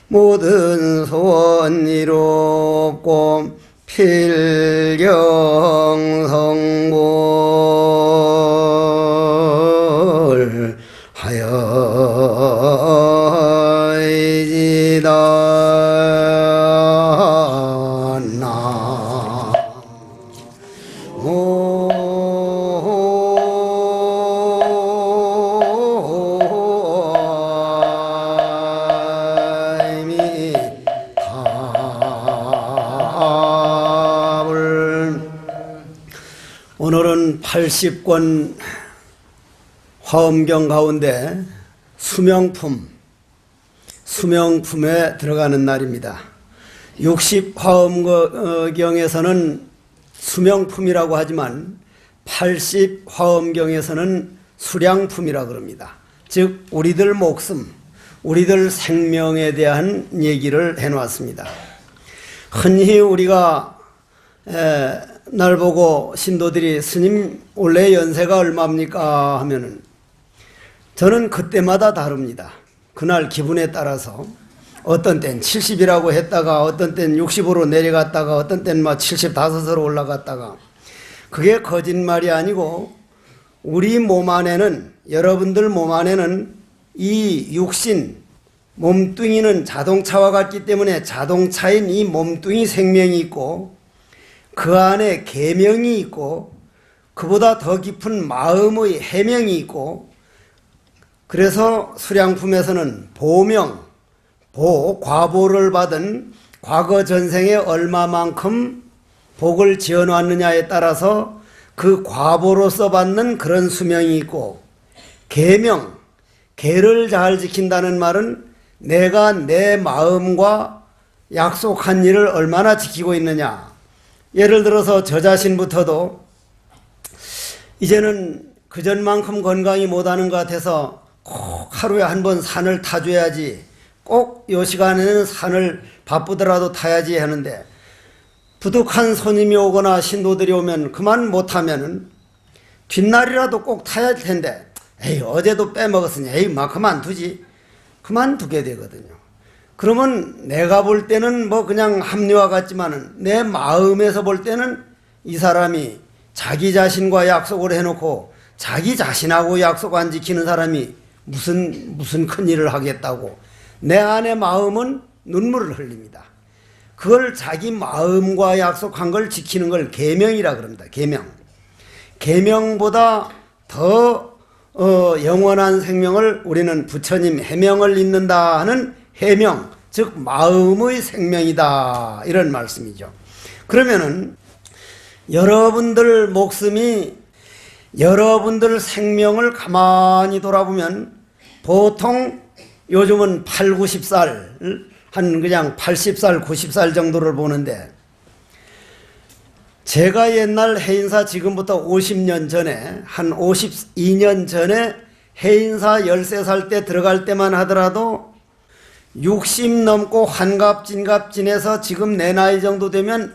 모든 소원 이롭고 필경성불 하여이지다 오늘은 80권 화엄경 가운데 수명품에 들어가는 날입니다. 60 화엄경에서는 수명품이라고 하지만 80 화엄경에서는 수량품이라고 그럽니다. 즉 우리들 목숨, 우리들 생명에 대한 얘기를 해놓았습니다. 흔히 우리가 날 보고 신도들이 스님 원래 연세가 얼마입니까 하면은 저는 그때마다 다릅니다. 그날 기분에 따라서 어떤 땐 70이라고 했다가 어떤 땐 60으로 내려갔다가 어떤 땐 75으로 올라갔다가 그게 거짓말이 아니고 우리 몸 안에는 여러분들 몸 안에는 이 육신 몸뚱이는 자동차와 같기 때문에 자동차인 이 몸뚱이 생명이 있고 그 안에 계명이 있고 그보다 더 깊은 마음의 해명이 있고 그래서 수량품에서는 보명, 과보를 받은 과거 전생에 얼마만큼 복을 지어놨느냐에 따라서 그 과보로서 받는 그런 수명이 있고 계명, 계를 잘 지킨다는 말은 내가 내 마음과 약속한 일을 얼마나 지키고 있느냐. 예를 들어서 저 자신부터도 이제는 그전만큼 건강이 못하는 것 같아서 꼭 하루에 한 번 산을 타줘야지, 꼭 이 시간에는 산을 바쁘더라도 타야지 하는데 부득한 손님이 오거나 신도들이 오면 그만 못하면은 뒷날이라도 꼭 타야 할 텐데 에이 어제도 빼먹었으니 에이 그만두지, 그만두게 되거든요. 그러면 내가 볼 때는 그냥 합리화 같지만은 내 마음에서 볼 때는 이 사람이 자기 자신과 약속을 해놓고 자기 자신하고 약속 안 지키는 사람이 무슨 큰 일을 하겠다고 내 안의 마음은 눈물을 흘립니다. 그걸 자기 마음과 약속한 걸 지키는 걸 계명이라 그럽니다. 계명보다 더 영원한 생명을 우리는 부처님 해명을 잇는다 하는 해명, 즉 마음의 생명이다 이런 말씀이죠. 그러면은 여러분들 목숨이 여러분들 생명을 가만히 돌아보면 보통 요즘은 8, 90살 한 그냥 80살, 90살 정도를 보는데 제가 옛날 해인사 지금부터 50년 전에 한 52년 전에 해인사 13살 때 들어갈 때만 하더라도 60 넘고 환갑진갑진해서 지금 내 나이 정도 되면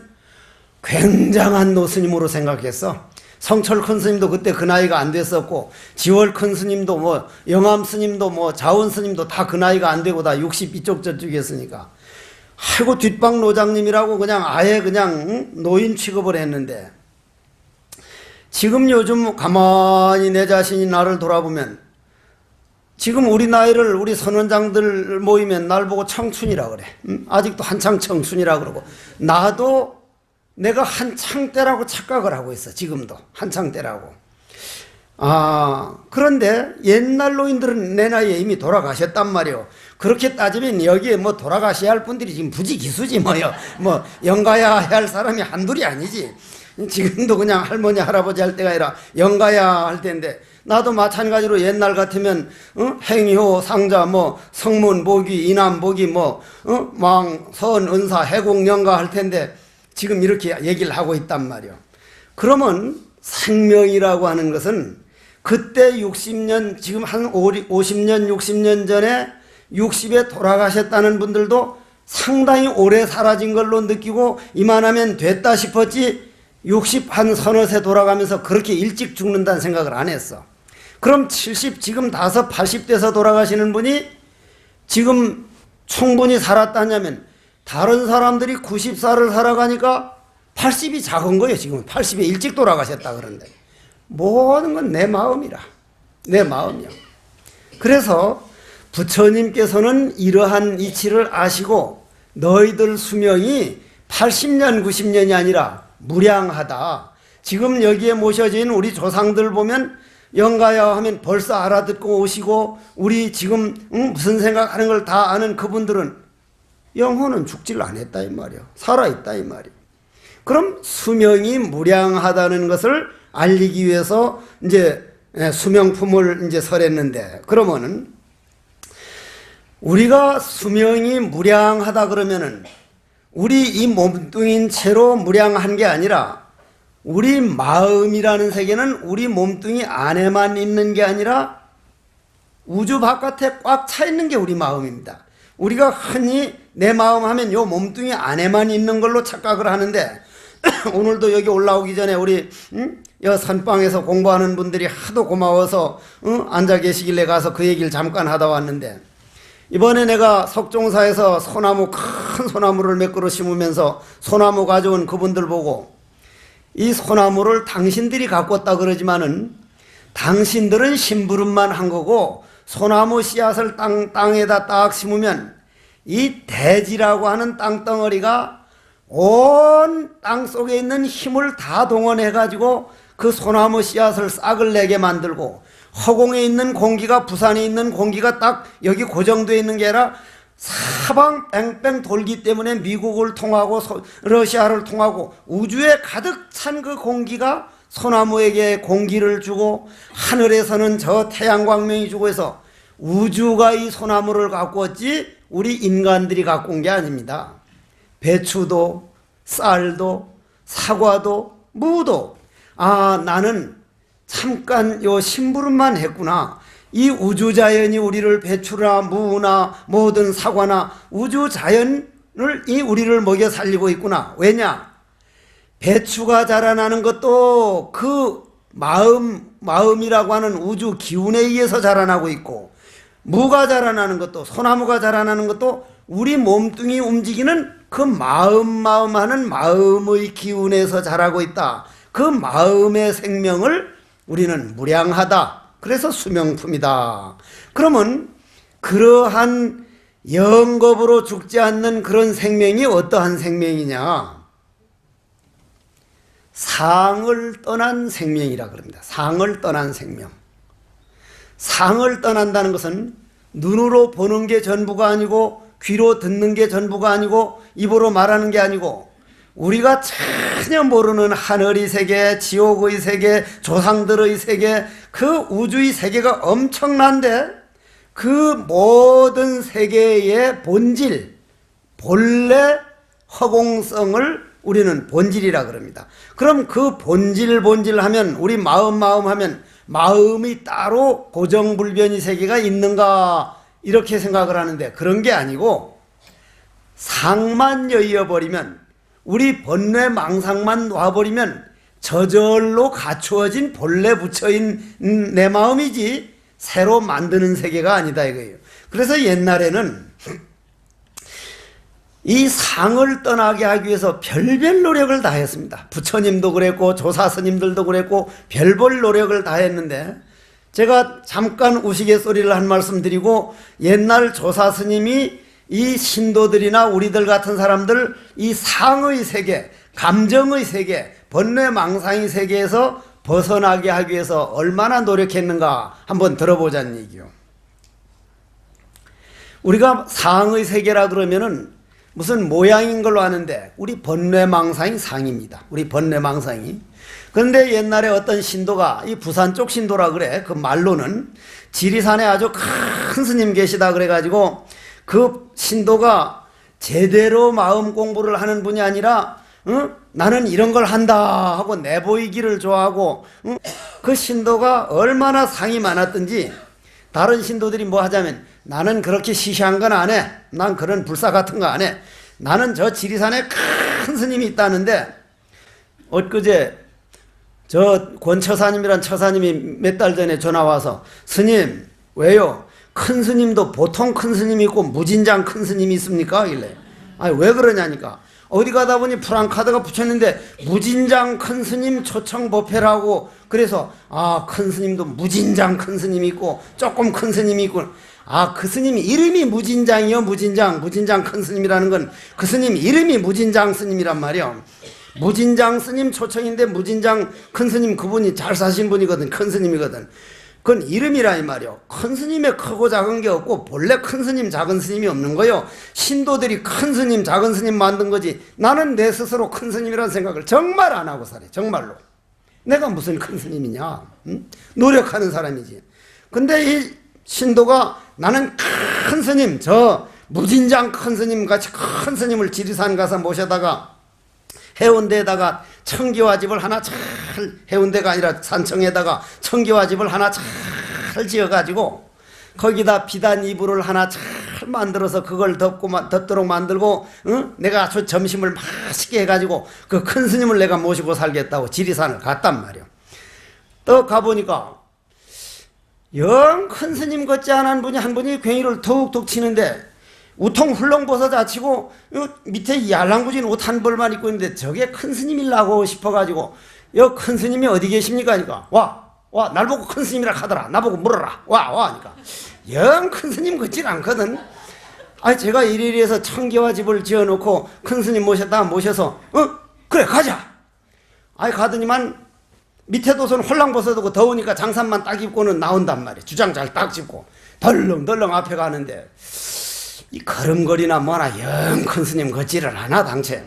굉장한 노스님으로 생각했어. 성철 큰 스님도 그때 그 나이가 안 됐었고 지월 큰 스님도 영암 스님도 자원 스님도 다 그 나이가 안 되고 다 60 이쪽 저쪽이었으니까 아이고 뒷방 노장님이라고 그냥 아예 그냥 노인 취급을 했는데 지금 요즘 가만히 내 자신이 나를 돌아보면 지금 우리 나이를 우리 선원장들 모이면 날 보고 청춘이라 그래. 아직도 한창 청춘이라 그러고 나도 내가 한창 때라고 착각을 하고 있어. 지금도 한창 때라고. 그런데 옛날 노인들은 내 나이에 이미 돌아가셨단 말이요. 그렇게 따지면 여기에 돌아가셔야 할 분들이 지금 부지기수지 영가야 할 사람이 한둘이 아니지. 지금도 그냥 할머니 할아버지 할 때가 아니라 영가야 할 때인데 나도 마찬가지로 옛날 같으면 행효 상자 성문 보기 이남 보기 왕 선 은사 해공 영가 할 텐데 지금 이렇게 얘기를 하고 있단 말이요. 그러면 생명이라고 하는 것은 그때 60년 지금 한 50년 60년 전에 60에 돌아가셨다는 분들도 상당히 오래 사라진 걸로 느끼고 이만하면 됐다 싶었지 60 한 서너 세 돌아가면서 그렇게 일찍 죽는다는 생각을 안 했어. 그럼 70 지금 80 돼서 돌아가시는 분이 지금 충분히 살았다냐면 다른 사람들이 90살을 살아가니까 80이 작은 거예요. 지금 80에 일찍 돌아가셨다 그러는데 모든 건 내 마음이라. 내 마음이야. 그래서 부처님께서는 이러한 이치를 아시고 너희들 수명이 80년 90년이 아니라 무량하다. 지금 여기에 모셔진 우리 조상들 보면 영가야 하면 벌써 알아듣고 오시고 우리 지금 무슨 생각하는 걸 다 아는 그분들은 영혼은 죽질 않았다 이 말이야. 살아있다 이 말이야. 그럼 수명이 무량하다는 것을 알리기 위해서 이제 수명품을 이제 설했는데, 그러면은 우리가 수명이 무량하다 그러면은 우리 이 몸뚱인 채로 무량한 게 아니라 우리 마음이라는 세계는 우리 몸뚱이 안에만 있는 게 아니라 우주 바깥에 꽉 차 있는 게 우리 마음입니다. 우리가 흔히 내 마음 하면 요 몸뚱이 안에만 있는 걸로 착각을 하는데 오늘도 여기 올라오기 전에 우리 여 선방에서 공부하는 분들이 하도 고마워서 앉아 계시길래 가서 그 얘기를 잠깐 하다 왔는데, 이번에 내가 석종사에서 소나무, 큰 소나무를 몇 그루 심으면서 소나무 가져온 그분들 보고 이 소나무를 당신들이 갖고 왔다 그러지만은 당신들은 심부름만 한 거고 소나무 씨앗을 땅에다 딱 심으면 이 대지라고 하는 땅덩어리가 온 땅 속에 있는 힘을 다 동원해 가지고 그 소나무 씨앗을 싹을 내게 만들고, 허공에 있는 공기가, 부산에 있는 공기가 딱 여기 고정되어 있는 게 아니라 사방 뺑뺑 돌기 때문에 미국을 통하고 러시아를 통하고 우주에 가득 찬 그 공기가 소나무에게 공기를 주고 하늘에서는 저 태양광명이 주고 해서 우주가 이 소나무를 갖고 왔지 우리 인간들이 갖고 온 게 아닙니다. 배추도 쌀도 사과도 무도 나는 잠깐 요 심부름만 했구나. 이 우주자연이 우리를 배추나 무나 뭐든 사과나 우주자연을 이 우리를 먹여 살리고 있구나. 왜냐? 배추가 자라나는 것도 그 마음이라고 하는 우주 기운에 의해서 자라나고 있고, 무가 자라나는 것도, 소나무가 자라나는 것도 우리 몸뚱이 움직이는 그 마음 하는 마음의 기운에서 자라고 있다. 그 마음의 생명을 우리는 무량하다. 그래서 수명품이다. 그러면 그러한 영겁으로 죽지 않는 그런 생명이 어떠한 생명이냐? 상을 떠난 생명이라 그럽니다. 상을 떠난 생명. 상을 떠난다는 것은 눈으로 보는 게 전부가 아니고 귀로 듣는 게 전부가 아니고 입으로 말하는 게 아니고 우리가 전혀 모르는 하늘의 세계, 지옥의 세계, 조상들의 세계, 그 우주의 세계가 엄청난데 그 모든 세계의 본질, 본래 허공성을 우리는 본질이라 그럽니다. 그럼 그 본질 하면 우리 마음 하면 마음이 따로 고정불변의 세계가 있는가 이렇게 생각을 하는데 그런 게 아니고 상만 여의어버리면 우리 번뇌 망상만 놔버리면 저절로 갖추어진 본래 부처인 내 마음이지 새로 만드는 세계가 아니다 이거예요. 그래서 옛날에는 이 상을 떠나게 하기 위해서 별별 노력을 다 했습니다. 부처님도 그랬고 조사스님들도 그랬고 별별 노력을 다 했는데 제가 잠깐 우스갯소리를 한 말씀 드리고, 옛날 조사스님이 이 신도들이나 우리들 같은 사람들 이 상의 세계, 감정의 세계, 번뇌 망상의 세계에서 벗어나게 하기 위해서 얼마나 노력했는가 한번 들어보자는 얘기요. 우리가 상의 세계라 그러면은 무슨 모양인 걸로 아는데 우리 번뇌망상이 상입니다. 우리 번뇌망상이. 그런데 옛날에 어떤 신도가, 이 부산 쪽 신도라 그래, 그 말로는 지리산에 아주 큰 스님 계시다 그래가지고 그 신도가 제대로 마음 공부를 하는 분이 아니라 나는 이런 걸 한다 하고 내보이기를 좋아하고, 그 신도가 얼마나 상이 많았든지 다른 신도들이 뭐 하자면 나는 그렇게 시시한 건 안 해. 난 그런 불사 같은 거 안 해. 나는 저 지리산에 큰 스님이 있다는데, 엊그제 저 권처사님이란 처사님이 몇 달 전에 전화 와서 스님 왜요? 큰 스님도 보통 큰 스님이 있고 무진장 큰 스님이 있습니까? 이래. 아니 왜 그러냐니까. 어디 가다 보니 프랑카드가 붙였는데 무진장 큰 스님 초청 법회라고. 그래서 큰 스님도 무진장 큰 스님이 있고 조금 큰 스님이 있고. 그 스님이 이름이 무진장이요. 무진장 큰 스님이라는 건 그 스님 이름이 무진장 스님이란 말이요. 무진장 스님 초청인데 무진장 큰 스님 그분이 잘 사신 분이거든. 큰 스님이거든. 그건 이름이라 이 말이요. 큰 스님에 크고 작은 게 없고 본래 큰 스님 작은 스님이 없는 거요. 신도들이 큰 스님 작은 스님 만든 거지. 나는 내 스스로 큰 스님이라는 생각을 정말 안 하고 살아요. 정말로. 내가 무슨 큰 스님이냐. 응? 노력하는 사람이지. 근데 이 신도가 나는 큰 스님, 저 무진장 큰 스님 같이 큰 스님을 지리산 가서 모셔다가 해운대에다가 청기와 집을 하나 잘, 해운대가 아니라 산청에다가 청기와 집을 하나 잘 지어가지고 거기다 비단 이불을 하나 잘 만들어서 그걸 덮도록 만들고, 내가 아주 점심을 맛있게 해가지고 그 큰 스님을 내가 모시고 살겠다고 지리산을 갔단 말이야. 또 가보니까 영 큰 스님 같지 않은 분이 한 분이 괭이를 툭툭 치는데 우통 훌렁벗어 자치고 밑에 yar랑구진 옷 한 벌만 입고 있는데 저게 큰 스님이라고 싶어가지고 여 큰 스님이 어디 계십니까? 하니까 와 날 보고 큰 스님이라 하더라. 나보고 물어라. 와 하니까 영 큰 스님 같진 않거든. 제가 이리해서 청기와 집을 지어놓고 큰 스님 모셔서 그래 가자. 가더니만 밑에도 손 홀랑 벗어두고 더우니까 장衫만 딱 입고는 나온단 말이야. 주장 잘 딱 짚고 덜렁덜렁 앞에 가는데 이 걸음걸이나 뭐나 영 큰 스님 걷지를 않아 당체.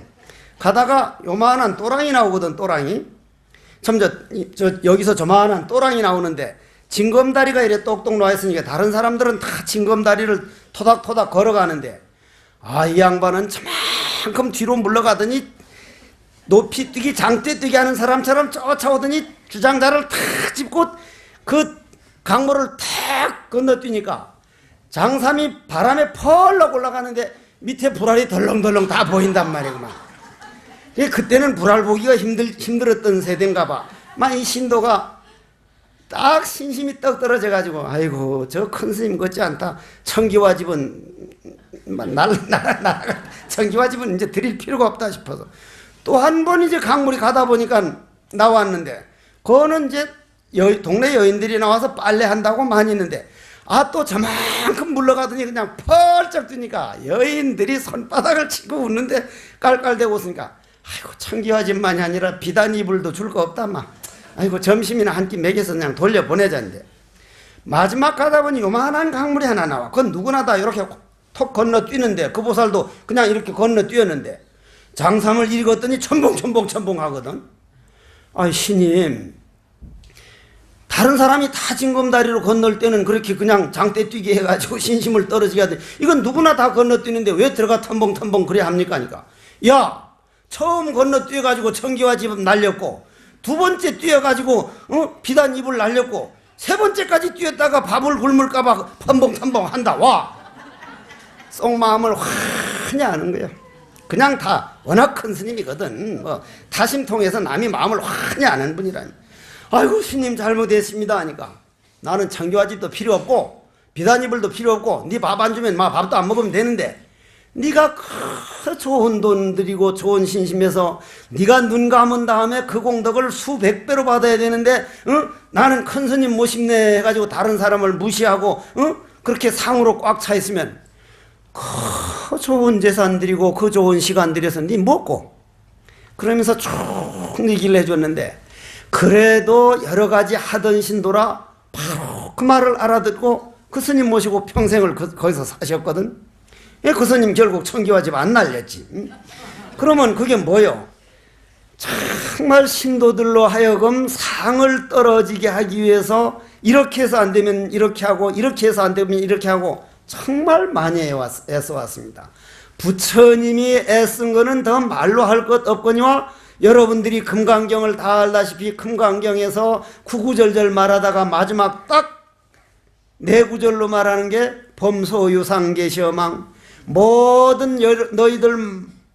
가다가 요만한 또랑이 나오거든. 또랑이 참 여기서 저만한 또랑이 나오는데 징검다리가 이래 똑똑 놓아있으니까 다른 사람들은 다 징검다리를 토닥토닥 걸어가는데 이 양반은 저만큼 뒤로 물러가더니 높이 뛰기 장대 뛰기 하는 사람처럼 쫓아오더니 주장자를 탁 짚고 그 강물을 탁 건너뛰니까 장삼이 바람에 펄럭 올라가는데 밑에 불알이 덜렁덜렁 다 보인단 말이구만. 그때는 불알 보기가 힘들었던 세대인가 봐. 이 신도가 딱 신심이 떡 떨어져가지고 아이고 저 큰 스님 같지 않다. 청기와 집은 청기와 집은 이제 드릴 필요가 없다 싶어서 또 한 번 이제 강물이 가다 보니까 나왔는데 그거는 이제 동네 여인들이 나와서 빨래한다고 많이 있는데 또 저만큼 물러가더니 그냥 펄쩍 뜨니까 여인들이 손바닥을 치고 웃는데 깔깔대고 웃으니까 아이고 청기와 집만이 아니라 비단 이불도 줄 거 없다 아이고 점심이나 한 끼 먹여서 그냥 돌려보내자는데 마지막 가다 보니 요만한 강물이 하나 나와. 그건 누구나 다 이렇게 톡 건너뛰는데 그 보살도 그냥 이렇게 건너뛰었는데 장삼을 읽었더니 첨벙 하거든. 신님 다른 사람이 다 징검다리로 건널 때는 그렇게 그냥 장대 뛰게 해가지고 신심을 떨어지게 하더니 이건 누구나 다 건너뛰는데 왜 들어가 텀벙 그래 합니까? 하니까 처음 건너뛰어가지고 청기와 집은 날렸고 두 번째 뛰어가지고 비단 입을 날렸고 세 번째까지 뛰었다가 밥을 굶을까봐 텀벙 한다. 속마음을 환히 아는 거야. 그냥 다 워낙 큰 스님이거든. 타심통해서 남이 마음을 환히 아는 분이라니. 아이고 스님 잘못했습니다 하니까 나는 청기와 집도 필요 없고 비단 이불도 필요 없고 네 밥 안 주면 밥도 안 먹으면 되는데 네가 그 좋은 돈 들이고 좋은 신심해서 네가 눈 감은 다음에 그 공덕을 수백 배로 받아야 되는데 나는 큰 스님 모십네 해가지고 다른 사람을 무시하고 그렇게 상으로 꽉 차 있으면 그 좋은 재산 들이고 그 좋은 시간 들여서 네 먹고 그러면서 쭉 얘기를 해줬는데 그래도 여러 가지 하던 신도라 바로 그 말을 알아듣고 그 스님 모시고 평생을 거기서 사셨거든. 그 스님 결국 청기와 집 안 날렸지. 그러면 그게 뭐요? 정말 신도들로 하여금 상을 떨어지게 하기 위해서 이렇게 해서 안 되면 이렇게 하고 이렇게 해서 안 되면 이렇게 하고 정말 많이 애써 왔습니다. 부처님이 애쓴 거는 더 말로 할 것 없거니와 여러분들이 금강경을 다 알다시피 금강경에서 구구절절 말하다가 마지막 딱 네 구절로 말하는 게 범소유상계시어망 모든 너희들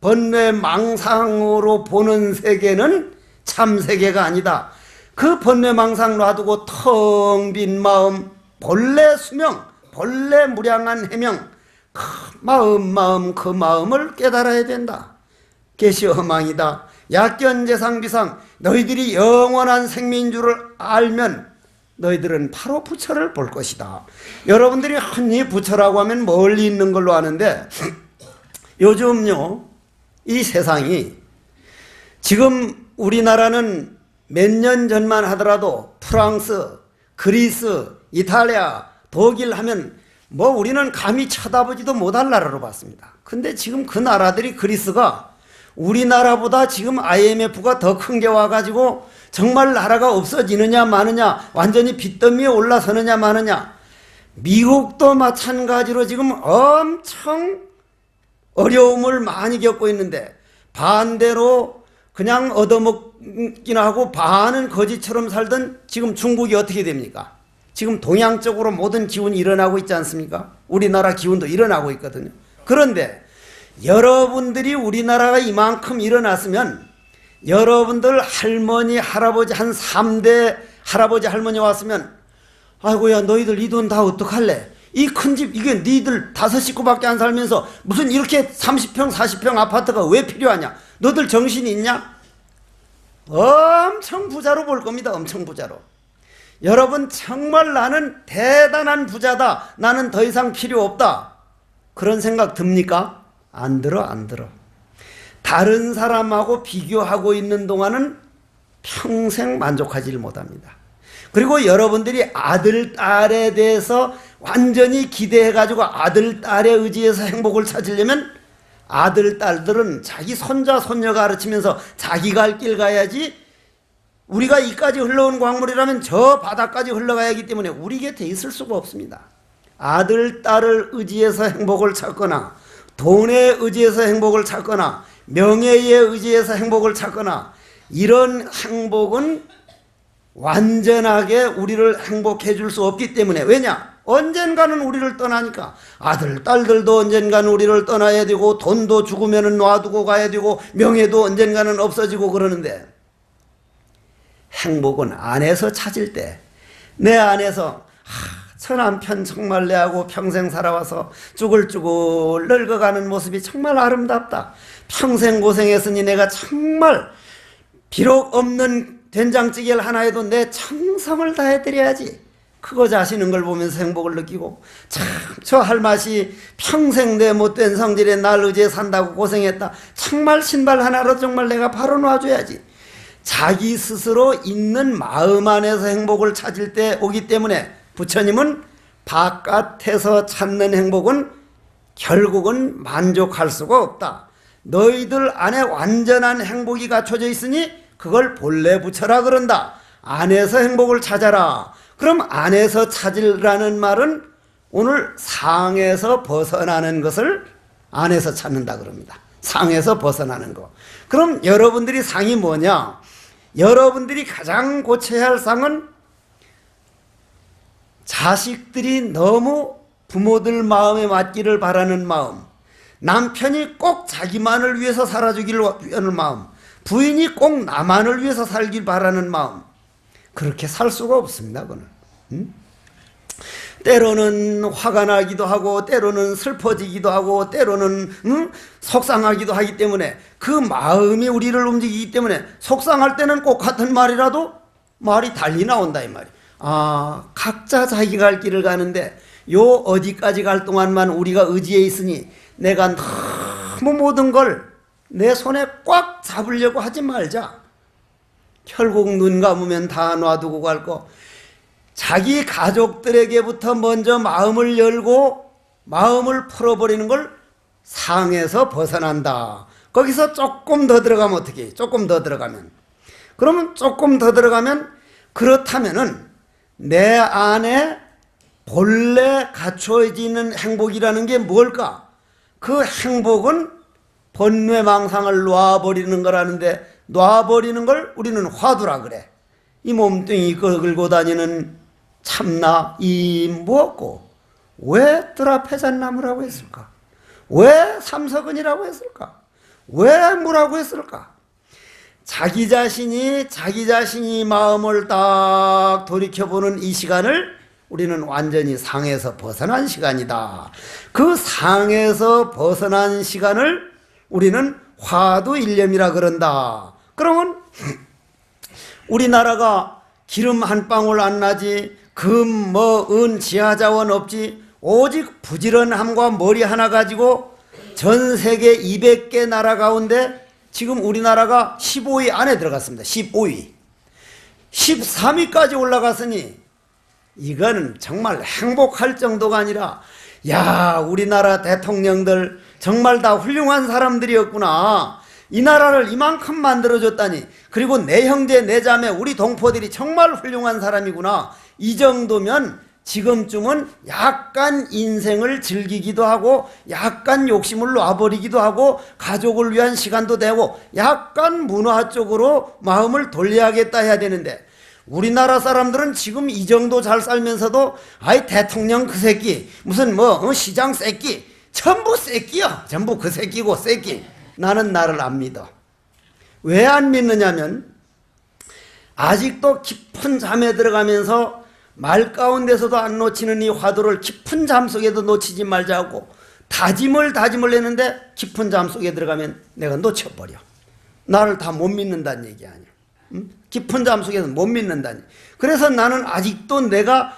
번뇌 망상으로 보는 세계는 참 세계가 아니다. 그 번뇌 망상 놔두고 텅 빈 마음 본래 수명 본래 무량한 해명, 그 마음 그 마음을 깨달아야 된다. 계시 허망이다. 약견재상비상, 너희들이 영원한 생명인 줄을 알면 너희들은 바로 부처를 볼 것이다. 여러분들이 흔히 부처라고 하면 멀리 있는 걸로 아는데 요즘요 이 세상이 지금 우리나라는 몇 년 전만 하더라도 프랑스, 그리스, 이탈리아, 독일 하면 뭐 우리는 감히 쳐다보지도 못할 나라로 봤습니다. 근데 지금 그 나라들이 그리스가 우리나라보다 지금 IMF가 더 큰 게 와가지고 정말 나라가 없어지느냐 마느냐, 완전히 빚더미에 올라서느냐 마느냐, 미국도 마찬가지로 지금 엄청 어려움을 많이 겪고 있는데 반대로 그냥 얻어먹긴 하고 반은 거지처럼 살던 지금 중국이 어떻게 됩니까? 지금 동양 쪽으로 모든 기운이 일어나고 있지 않습니까? 우리나라 기운도 일어나고 있거든요. 그런데 여러분들이 우리나라가 이만큼 일어났으면 여러분들 할머니 할아버지 한 3대 할아버지 할머니 왔으면 아이고야 너희들 이 돈 다 어떡할래? 이 큰 집 이게 너희들 5식구밖에 안 살면서 무슨 이렇게 30평 40평 아파트가 왜 필요하냐? 너들 정신이 있냐? 엄청 부자로 볼 겁니다. 엄청 부자로. 여러분 정말 나는 대단한 부자다. 나는 더 이상 필요 없다. 그런 생각 듭니까? 안 들어. 다른 사람하고 비교하고 있는 동안은 평생 만족하지 못합니다. 그리고 여러분들이 아들, 딸에 대해서 완전히 기대해가지고 아들, 딸에 의지해서 행복을 찾으려면 아들, 딸들은 자기 손자, 손녀 가르치면서 자기 갈 길 가야지 우리가 이까지 흘러온 광물이라면 저 바닥까지 흘러가야 하기 때문에 우리 곁에 있을 수가 없습니다. 아들, 딸을 의지해서 행복을 찾거나 돈에 의지해서 행복을 찾거나 명예에 의지해서 행복을 찾거나 이런 행복은 완전하게 우리를 행복해 줄 수 없기 때문에 왜냐? 언젠가는 우리를 떠나니까 아들, 딸들도 언젠가는 우리를 떠나야 되고 돈도 죽으면 놔두고 가야 되고 명예도 언젠가는 없어지고 그러는데 행복은 안에서 찾을 때 내 안에서 저 남편 정말 내하고 평생 살아와서 쭈글쭈글 늙어가는 모습이 정말 아름답다. 평생 고생했으니 내가 정말 비록 없는 된장찌개를 하나 해도 내 정성을 다해드려야지. 그거 자시는 걸 보면서 행복을 느끼고 참 저 할맛이 평생 내 못된 성질에 날 의지해 산다고 고생했다. 정말 신발 하나로 정말 내가 바로 놔줘야지. 자기 스스로 있는 마음 안에서 행복을 찾을 때 오기 때문에 부처님은 바깥에서 찾는 행복은 결국은 만족할 수가 없다. 너희들 안에 완전한 행복이 갖춰져 있으니 그걸 본래 부처라 그런다. 안에서 행복을 찾아라. 그럼 안에서 찾으라는 말은 오늘 상에서 벗어나는 것을 안에서 찾는다 그럽니다. 상에서 벗어나는 거. 그럼 여러분들이 상이 뭐냐? 여러분들이 가장 고쳐야 할 상은 자식들이 너무 부모들 마음에 맞기를 바라는 마음, 남편이 꼭 자기만을 위해서 살아주기를 위하는 마음, 부인이 꼭 나만을 위해서 살길 바라는 마음, 그렇게 살 수가 없습니다. 그는 때로는 화가 나기도 하고 때로는 슬퍼지기도 하고 때로는 속상하기도 하기 때문에 그 마음이 우리를 움직이기 때문에 속상할 때는 꼭 같은 말이라도 말이 달리 나온다 이 말이. 각자 자기 갈 길을 가는데 요 어디까지 갈 동안만 우리가 의지해 있으니 내가 너무 모든 걸 내 손에 꽉 잡으려고 하지 말자. 결국 눈 감으면 다 놔두고 갈 거. 자기 가족들에게부터 먼저 마음을 열고 마음을 풀어버리는 걸 상에서 벗어난다. 거기서 조금 더 들어가면 어떻게 해요? 조금 더 들어가면. 그러면 조금 더 들어가면 그렇다면은 내 안에 본래 갖춰지는 행복이라는 게 뭘까? 그 행복은 번뇌망상을 놔버리는 거라는데 놔버리는 걸 우리는 화두라 그래. 이 몸뚱이 긁고 다니는 참나 이 무엇고 왜 드라페잔나무라고 했을까? 왜 삼석은이라고 했을까? 왜 뭐라고 했을까? 자기 자신이 마음을 딱 돌이켜보는 이 시간을 우리는 완전히 상에서 벗어난 시간이다. 그 상에서 벗어난 시간을 우리는 화두일념이라 그런다. 그러면 우리나라가 기름 한 방울 안 나지, 금, 은, 지하자원 없지, 오직 부지런함과 머리 하나 가지고 전 세계 200개 나라 가운데 지금 우리나라가 15위 안에 들어갔습니다. 15위. 13위까지 올라갔으니 이거는 정말 행복할 정도가 아니라, 야, 우리나라 대통령들 정말 다 훌륭한 사람들이었구나. 이 나라를 이만큼 만들어줬다니. 그리고 내 형제 내 자매 우리 동포들이 정말 훌륭한 사람이구나. 이 정도면 지금쯤은 약간 인생을 즐기기도 하고 약간 욕심을 놔버리기도 하고 가족을 위한 시간도 되고 약간 문화 쪽으로 마음을 돌려야겠다 해야 되는데, 우리나라 사람들은 지금 이 정도 잘 살면서도 아이 대통령 그 새끼 무슨 시장 새끼 전부 새끼야. 전부 그 새끼고 새끼. 나는 나를 안 믿어. 왜 안 믿느냐면 아직도 깊은 잠에 들어가면서 말 가운데서도 안 놓치는 이 화두를 깊은 잠 속에도 놓치지 말자고 다짐을 했는데 깊은 잠 속에 들어가면 내가 놓쳐버려. 나를 다 못 믿는다는 얘기 아니야. 깊은 잠 속에서 못 믿는다니. 그래서 나는 아직도 내가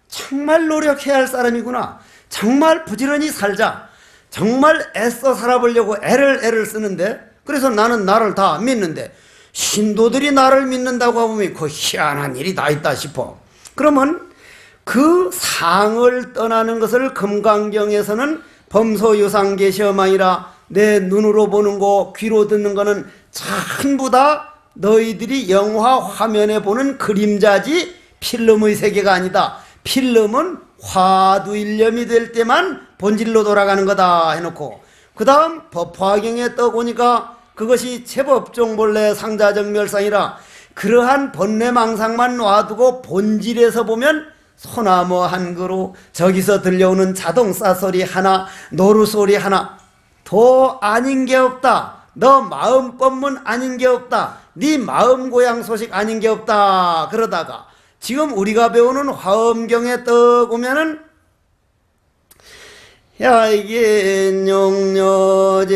정말 노력해야 할 사람이구나. 정말 부지런히 살자. 정말 애써 살아보려고 애를 쓰는데, 그래서 나는 나를 다 믿는데 신도들이 나를 믿는다고 하면 그 희한한 일이 다 있다 싶어. 그러면 그 상을 떠나는 것을 금강경에서는 범소유상계시어마니라, 내 눈으로 보는 거 귀로 듣는 거는 전부 다 너희들이 영화 화면에 보는 그림자지 필름의 세계가 아니다. 필름은 화두일념이 될 때만 본질로 돌아가는 거다 해놓고, 그 다음 법화경에 떠보니까 그것이 제법종본래 상자정멸상이라, 그러한 번뇌망상만 놔두고 본질에서 보면 소나무 한 그루, 저기서 들려오는 자동차 소리 하나, 노루 소리 하나, 더 아닌 게 없다. 너 마음 법문 아닌 게 없다. 네 마음 고향 소식 아닌 게 없다. 그러다가 지금 우리가 배우는 화엄경에 떠 보면은 야 이게 용녀제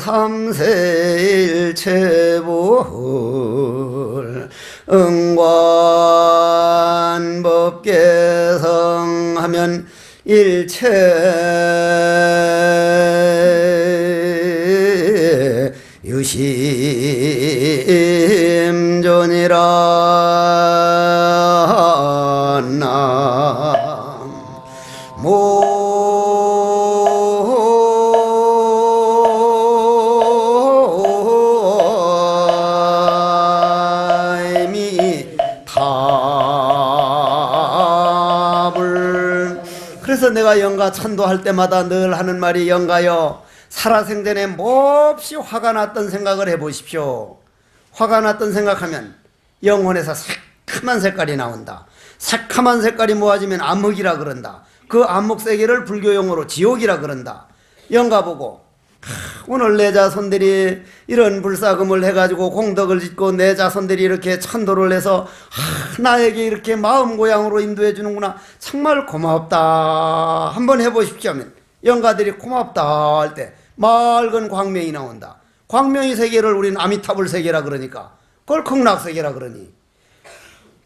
삼세일체불 응관법계성하면 일체 유심존이라 나모임이 답을. 그래서 내가 영가 천도할 때마다 늘 하는 말이, 영가여 살아생전에 몹시 화가 났던 생각을 해보십시오. 화가 났던 생각하면 영혼에서 새카만 색깔이 나온다. 새카만 색깔이 모아지면 암흑이라 그런다. 그 암흑 세계를 불교용어로 지옥이라 그런다. 영가 보고 오늘 내 자손들이 이런 불사금을 해가지고 공덕을 짓고 내 자손들이 이렇게 천도를 해서 나에게 이렇게 마음 고향으로 인도해 주는구나. 정말 고맙다. 한번 해보십시오 하면 영가들이 고맙다 할 때 맑은 광명이 나온다. 광명의 세계를 우리는 아미타불 세계라 그러니까 그걸 극락세계라 그러니,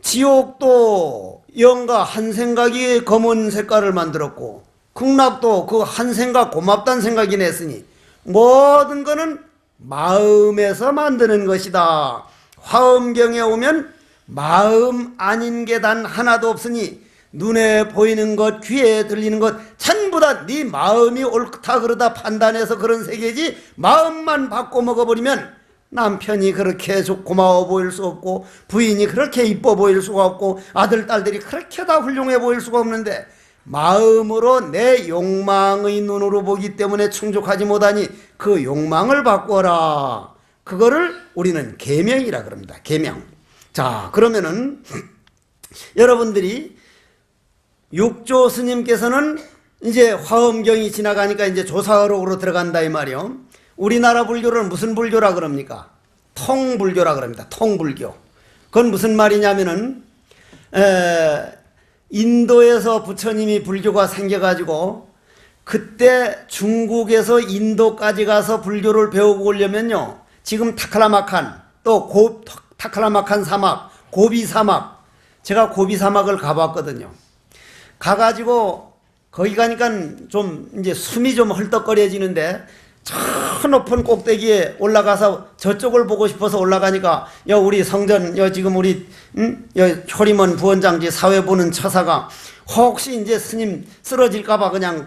지옥도 영가 한 생각이 검은 색깔을 만들었고 극락도 그 한 생각 고맙다는 생각이 냈으니 모든 거는 마음에서 만드는 것이다. 화엄경에 오면 마음 아닌 게 단 하나도 없으니 눈에 보이는 것, 귀에 들리는 것 전부 다 네 마음이 옳다 그러다 판단해서 그런 세계지, 마음만 바꿔 먹어버리면 남편이 그렇게 고마워 보일 수 없고 부인이 그렇게 이뻐 보일 수가 없고 아들, 딸들이 그렇게 다 훌륭해 보일 수가 없는데, 마음으로 내 욕망의 눈으로 보기 때문에 충족하지 못하니 그 욕망을 바꿔라. 그거를 우리는 계명이라 그럽니다. 계명. 자, 그러면은 여러분들이 육조 스님께서는 이제 화엄경이 지나가니까 이제 조사어록으로 들어간다 이 말이요. 우리나라 불교를 무슨 불교라 그럽니까? 통불교라 그럽니다. 통불교. 그건 무슨 말이냐면은 인도에서 부처님이 불교가 생겨가지고 그때 중국에서 인도까지 가서 불교를 배우고 오려면요, 지금 타클라마칸, 또 타클라마칸 사막, 고비 사막, 제가 고비 사막을 가봤거든요. 가가지고 거기 가니까 좀 이제 숨이 좀 헐떡거려지는데, 저 높은 꼭대기에 올라가서 저쪽을 보고 싶어서 올라가니까, 우리 성전, 지금 우리 효림원 부원장지 사회 보는 처사가 혹시 이제 스님 쓰러질까봐 그냥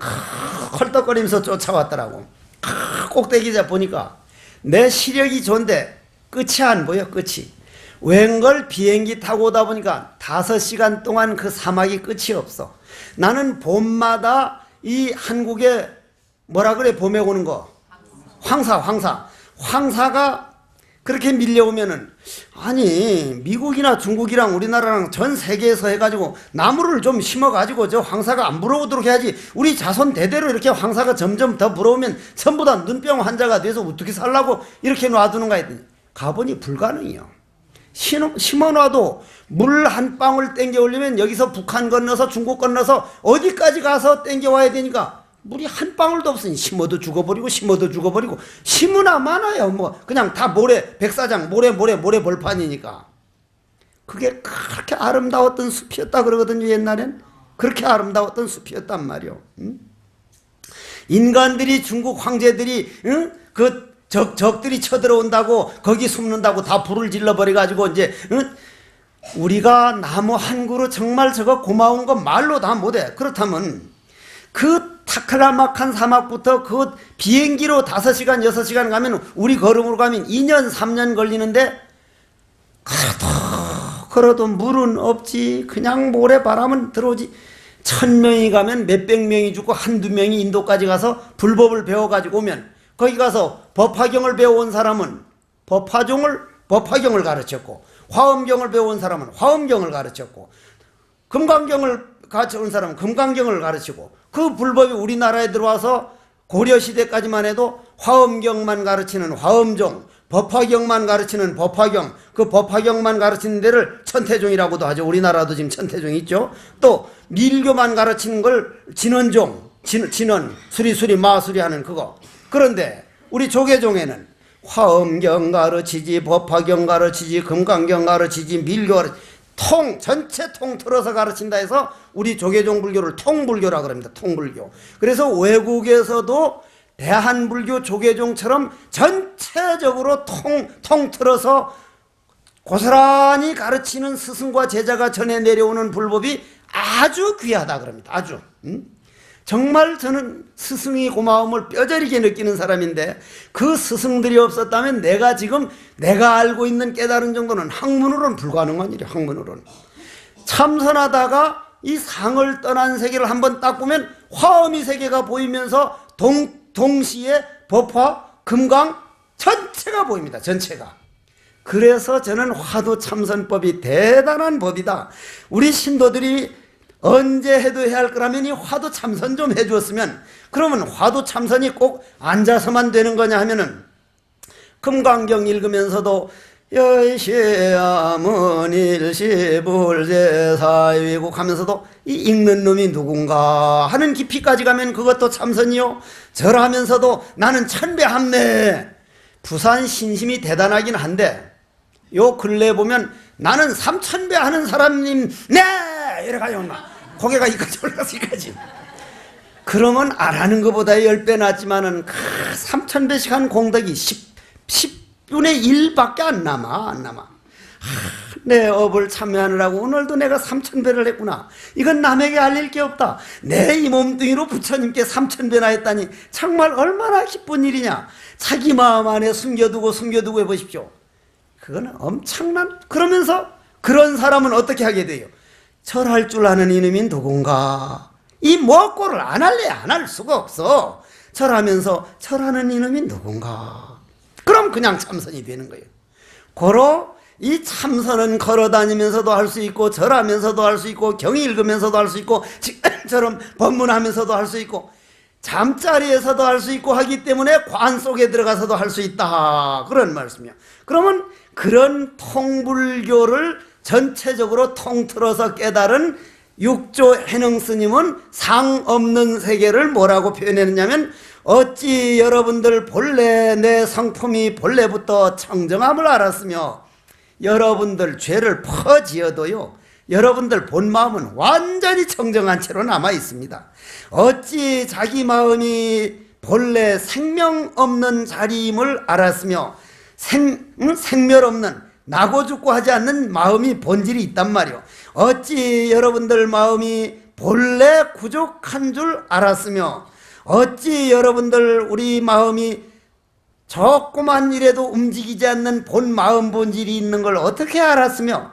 헐떡거리면서 쫓아왔더라고. 꼭대기에 보니까 내 시력이 좋은데 끝이 안 보여, 끝이. 웬걸 비행기 타고 오다 보니까 5시간 동안 그 사막이 끝이 없어. 나는 봄마다 이 한국에 뭐라 그래, 봄에 오는 거? 황사가 그렇게 밀려오면은, 아니 미국이나 중국이랑 우리나라랑 전 세계에서 해가지고 나무를 좀 심어가지고 저 황사가 안 불어오도록 해야지, 우리 자손 대대로 이렇게 황사가 점점 더 불어오면 전부 다 눈병 환자가 돼서 어떻게 살라고 이렇게 놔두는가 했더니, 가보니 불가능해요. 심어놔도 물 한 방울 땡겨 올리면 여기서 북한 건너서 중국 건너서 어디까지 가서 땡겨 와야 되니까 물이 한 방울도 없으니 심어도 죽어버리고 심으나 마나요. 뭐 그냥 다 모래, 백사장 모래 벌판이니까. 그게 그렇게 아름다웠던 숲이었다 그러거든요. 옛날엔 그렇게 아름다웠던 숲이었단 말이요. 인간들이, 중국 황제들이 그 적들이 쳐들어온다고 거기 숨는다고 다 불을 질러버려가지고 이제 우리가 나무 한 그루 정말 저거 고마운 거 말로 다 못해. 그렇다면 그 타클라마칸 사막부터 그 비행기로 5시간 6시간 가면, 우리 걸음으로 가면 2년 3년 걸리는데, 걸어도 물은 없지. 그냥 모래바람은 들어오지. 1000명이 가면 몇백 명이 죽고 한두 명이 인도까지 가서 불법을 배워가지고 오면, 거기 가서 법화경을 배워온 사람은 법화경을 가르쳤고, 화엄경을 배워온 사람은 화엄경을 가르쳤고, 금강경을 가르쳐온 사람은 금강경을 가르치고, 그 불법이 우리나라에 들어와서 고려시대까지만 해도 화엄경만 가르치는 화엄종, 법화경만 가르치는 법화경, 그 법화경만 가르치는 데를 천태종이라고도 하죠. 우리나라도 지금 천태종이 있죠. 또 밀교만 가르치는 걸 진원종, 진원, 수리수리 마수리 하는 그거. 그런데 우리 조계종에는 화엄경 가르치지, 법화경 가르치지, 금강경 가르치지, 밀교 가르치지, 전체 통틀어서 가르친다 해서 우리 조계종 불교를 통불교라 그럽니다. 통불교. 그래서 외국에서도 대한불교 조계종처럼 전체적으로 통틀어서 고스란히 가르치는 스승과 제자가 전해 내려오는 불법이 아주 귀하다 그럽니다. 아주. 정말 저는 스승의 고마움을 뼈저리게 느끼는 사람인데, 그 스승들이 없었다면 내가 알고 있는 깨달은 정도는 학문으로는 불가능한 일이에요. 학문으로는. 참선하다가 이 상을 떠난 세계를 한번 딱 보면 화엄의 세계가 보이면서 동시에 법화, 금강 전체가 보입니다. 전체가. 그래서 저는 화두 참선법이 대단한 법이다. 우리 신도들이 언제 해도 해야 할 거라면 이 화두 참선 좀 해주었으면, 그러면 화두 참선이 꼭 앉아서만 되는 거냐 하면은, 금강경 읽으면서도 여시아문 일시불제사위고 하면서도 이 읽는 놈이 누군가 하는 깊이까지 가면 그것도 참선이요. 절하면서도 나는 천배합네. 부산 신심이 대단하긴 한데, 요 근래 보면 나는 3000배 하는 사람님, 네! 이래가요. 고개가 이까지 올라가서 이까지. 그러면 안 하는 것보다 10배 낫지만은 3000배씩 한 공덕이 10분의 1밖에 안 남아. 내 업을 참여하느라고 오늘도 내가 3000배를 했구나. 이건 남에게 알릴 게 없다. 내 이 몸뚱이로 부처님께 3000배나 했다니 정말 얼마나 기쁜 일이냐. 자기 마음 안에 숨겨두고 해보십시오. 그거는 엄청난. 그러면서 그런 사람은 어떻게 하게 돼요? 절할 줄 아는 이놈이 누군가. 이 무엇고를 안 할래 안 할 수가 없어. 절하면서 절하는 이놈이 누군가. 그럼 그냥 참선이 되는 거예요. 고로 이 참선은 걸어다니면서도 할 수 있고, 절하면서도 할 수 있고, 경이 읽으면서도 할 수 있고, 지금처럼 법문하면서도 할 수 있고, 잠자리에서도 할 수 있고 하기 때문에 관 속에 들어가서도 할 수 있다. 그런 말씀이요. 그러면 그런 통불교를 전체적으로 통틀어서 깨달은 육조 해능 스님은 상 없는 세계를 뭐라고 표현했냐면, 어찌 여러분들 본래 내 성품이 본래부터 청정함을 알았으며 여러분들 죄를 퍼지어도요 여러분들 본 마음은 완전히 청정한 채로 남아 있습니다. 어찌 자기 마음이 본래 생명 없는 자리임을 알았으며 생멸 없는 나고 죽고 하지 않는 마음이 본질이 있단 말이요. 어찌 여러분들 마음이 본래 구족한 줄 알았으며 어찌 여러분들 우리 마음이 조그만 일에도 움직이지 않는 본 마음 본질이 있는 걸 어떻게 알았으며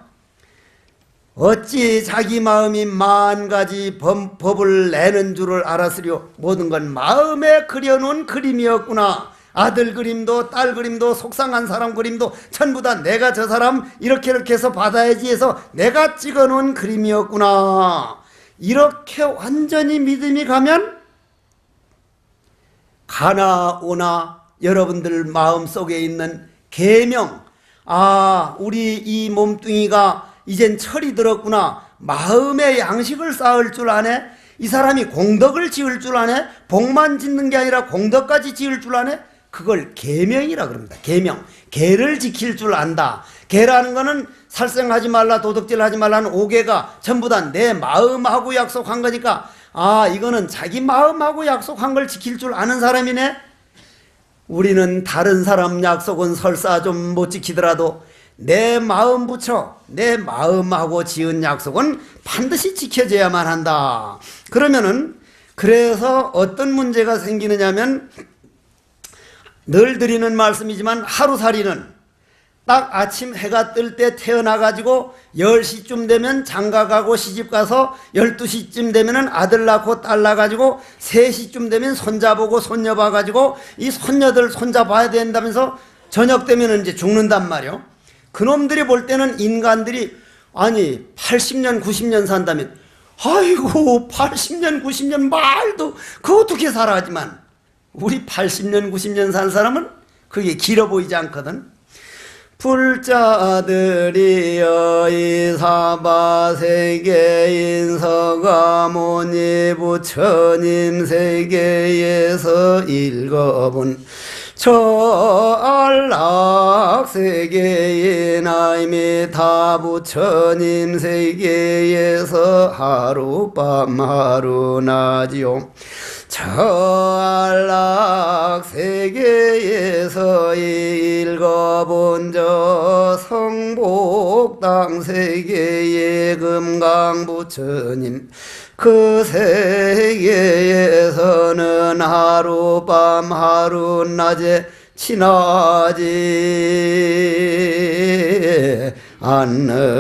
어찌 자기 마음이 만 가지 법을 내는 줄을 알았으려. 모든 건 마음에 그려놓은 그림이었구나. 아들 그림도 딸 그림도 속상한 사람 그림도 전부 다 내가 저 사람 이렇게 해서 받아야지 해서 내가 찍어놓은 그림이었구나. 이렇게 완전히 믿음이 가면 가나 오나 여러분들 마음속에 있는 계명, 아 우리 이 몸뚱이가 이젠 철이 들었구나. 마음의 양식을 쌓을 줄 아네. 이 사람이 공덕을 지을 줄 아네. 복만 짓는 게 아니라 공덕까지 지을 줄 아네. 그걸 계명이라 그럽니다. 계명. 계를 지킬 줄 안다. 계라는 거는 살생하지 말라, 도둑질하지 말라는 5계가 전부 다 내 마음하고 약속한 거니까, 아 이거는 자기 마음하고 약속한 걸 지킬 줄 아는 사람이네. 우리는 다른 사람 약속은 설사 좀 못 지키더라도 내 마음 붙여 내 마음하고 지은 약속은 반드시 지켜져야만 한다. 그러면은 그래서 어떤 문제가 생기느냐면, 늘 드리는 말씀이지만 하루살이는 딱 아침 해가 뜰 때 태어나가지고 10시쯤 되면 장가가고 시집가서 12시쯤 되면 아들 낳고 딸 낳아가지고 3시쯤 되면 손자 보고 손녀 봐가지고 이 손녀들 손자 봐야 된다면서 저녁 되면 이제 죽는단 말이요. 그놈들이 볼 때는 인간들이 아니 80년 90년 산다면 아이고 80년 90년 말도 그 어떻게 살아 하지만 우리 80년 90년 산 사람은 그게 길어 보이지 않거든. 불자들이여 이 사바세계 인서가모니 부처님 세계에서 읽어본 저 안락세계의 나임이 다 부처님 세계에서 하룻밤 하루낮이요. 저 안락세계에서 읽어본 저 성복당 세계의 금강부처님 그 세계에서는 하룻밤 하루낮에 지나지 않느니라.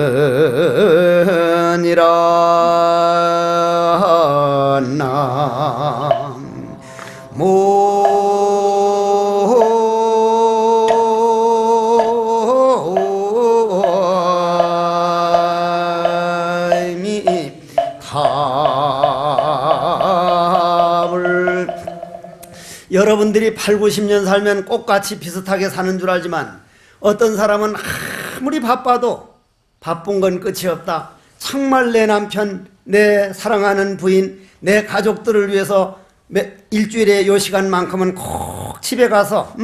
여러분들이 8, 90년 살면 똑같이 비슷하게 사는 줄 알지만 어떤 사람은 아무리 바빠도 바쁜 건 끝이 없다. 정말 내 남편, 내 사랑하는 부인, 내 가족들을 위해서 일주일에 요 시간만큼은 꼭 집에 가서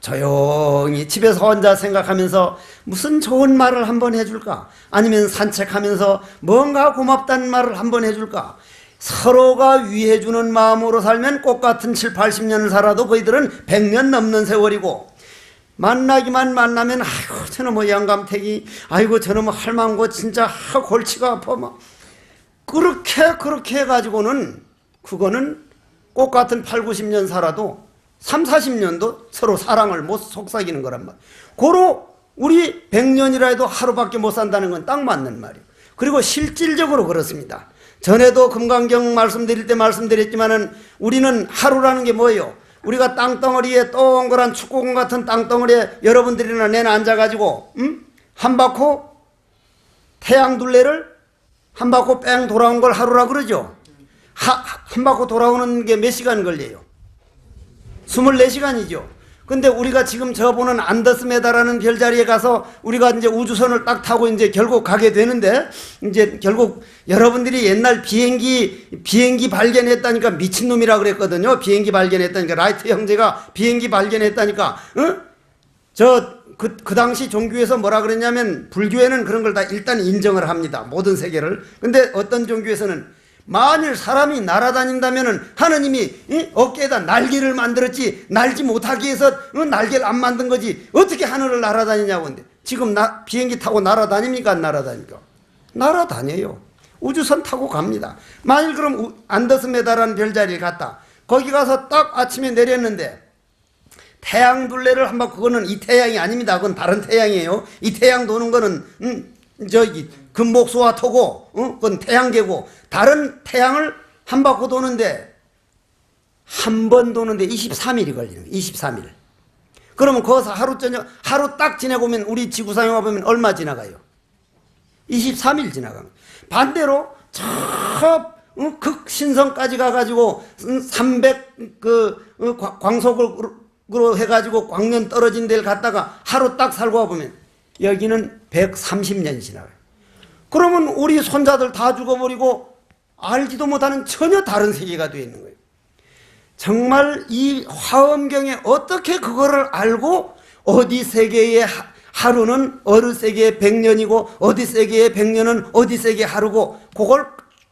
조용히 집에서 혼자 생각하면서 무슨 좋은 말을 한번 해줄까? 아니면 산책하면서 뭔가 고맙다는 말을 한번 해줄까? 서로가 위해주는 마음으로 살면 똑같은 7, 80년을 살아도 그이들은 100년 넘는 세월이고, 만나기만 만나면 아이고 저놈의 영감택이, 아이고 저놈의 할망고 진짜 골치가 아파 막 그렇게 해가지고는 그거는 똑같은 8, 90년 살아도 3, 40년도 서로 사랑을 못 속삭이는 거란 말이에요. 고로 우리 100년이라 해도 하루밖에 못 산다는 건 딱 맞는 말이에요. 그리고 실질적으로 그렇습니다. 전에도 금강경 말씀드릴 때 말씀드렸지만은 우리는 하루라는 게 뭐예요? 우리가 땅덩어리에 동그란 축구공 같은 땅덩어리에 여러분들이나 내나 앉아가지고 한 바퀴 태양 둘레를 한 바퀴 뺑 돌아온 걸 하루라 그러죠. 한 바퀴 돌아오는 게 몇 시간 걸려요? 24시간이죠. 근데 우리가 지금 저 보는 안더스메다라는 별자리에 가서 우리가 이제 우주선을 딱 타고 이제 결국 가게 되는데, 이제 결국 여러분들이 옛날 비행기 발견했다니까 미친놈이라 그랬거든요. 비행기 발견했다니까. 라이트 형제가 비행기 발견했다니까. 그 당시 종교에서 뭐라 그랬냐면, 불교에는 그런 걸 다 일단 인정을 합니다. 모든 세계를. 근데 어떤 종교에서는 만일 사람이 날아다닌다면은 하느님이 어깨에다 날개를 만들었지, 날지 못하게 해서 날개를 안 만든 거지, 어떻게 하늘을 날아다니냐고. 근데 지금 비행기 타고 날아다닙니까? 안 날아다닙니까? 날아다녀요. 우주선 타고 갑니다. 만일 그럼 안더스메다라는 별자리에 갔다. 거기 가서 딱 아침에 내렸는데 태양 둘레를 한번, 그거는 이 태양이 아닙니다. 그건 다른 태양이에요. 이 태양 도는 거는 저기 금목수와 토고, 그건 태양계고, 다른 태양을 한 바퀴 도는데, 한 번 도는데 23일이 걸리는 거예요. 23일. 그러면 거기서 하루 딱 지내고 오면, 우리 지구상에 와보면 얼마 지나가요? 23일 지나가는 거예요. 반대로 저 극신성까지 가가지고 300 광속으로 해가지고 광년 떨어진 데를 갔다가 하루 딱 살고 와보면 여기는 130년이 지나가요. 그러면 우리 손자들 다 죽어버리고 알지도 못하는 전혀 다른 세계가 되어 있는 거예요. 정말 이 화엄경에 어떻게 그거를 알고, 어디 세계의 하루는 어느 세계의 100년이고 어디 세계의 100년은 어디 세계의 하루고, 그걸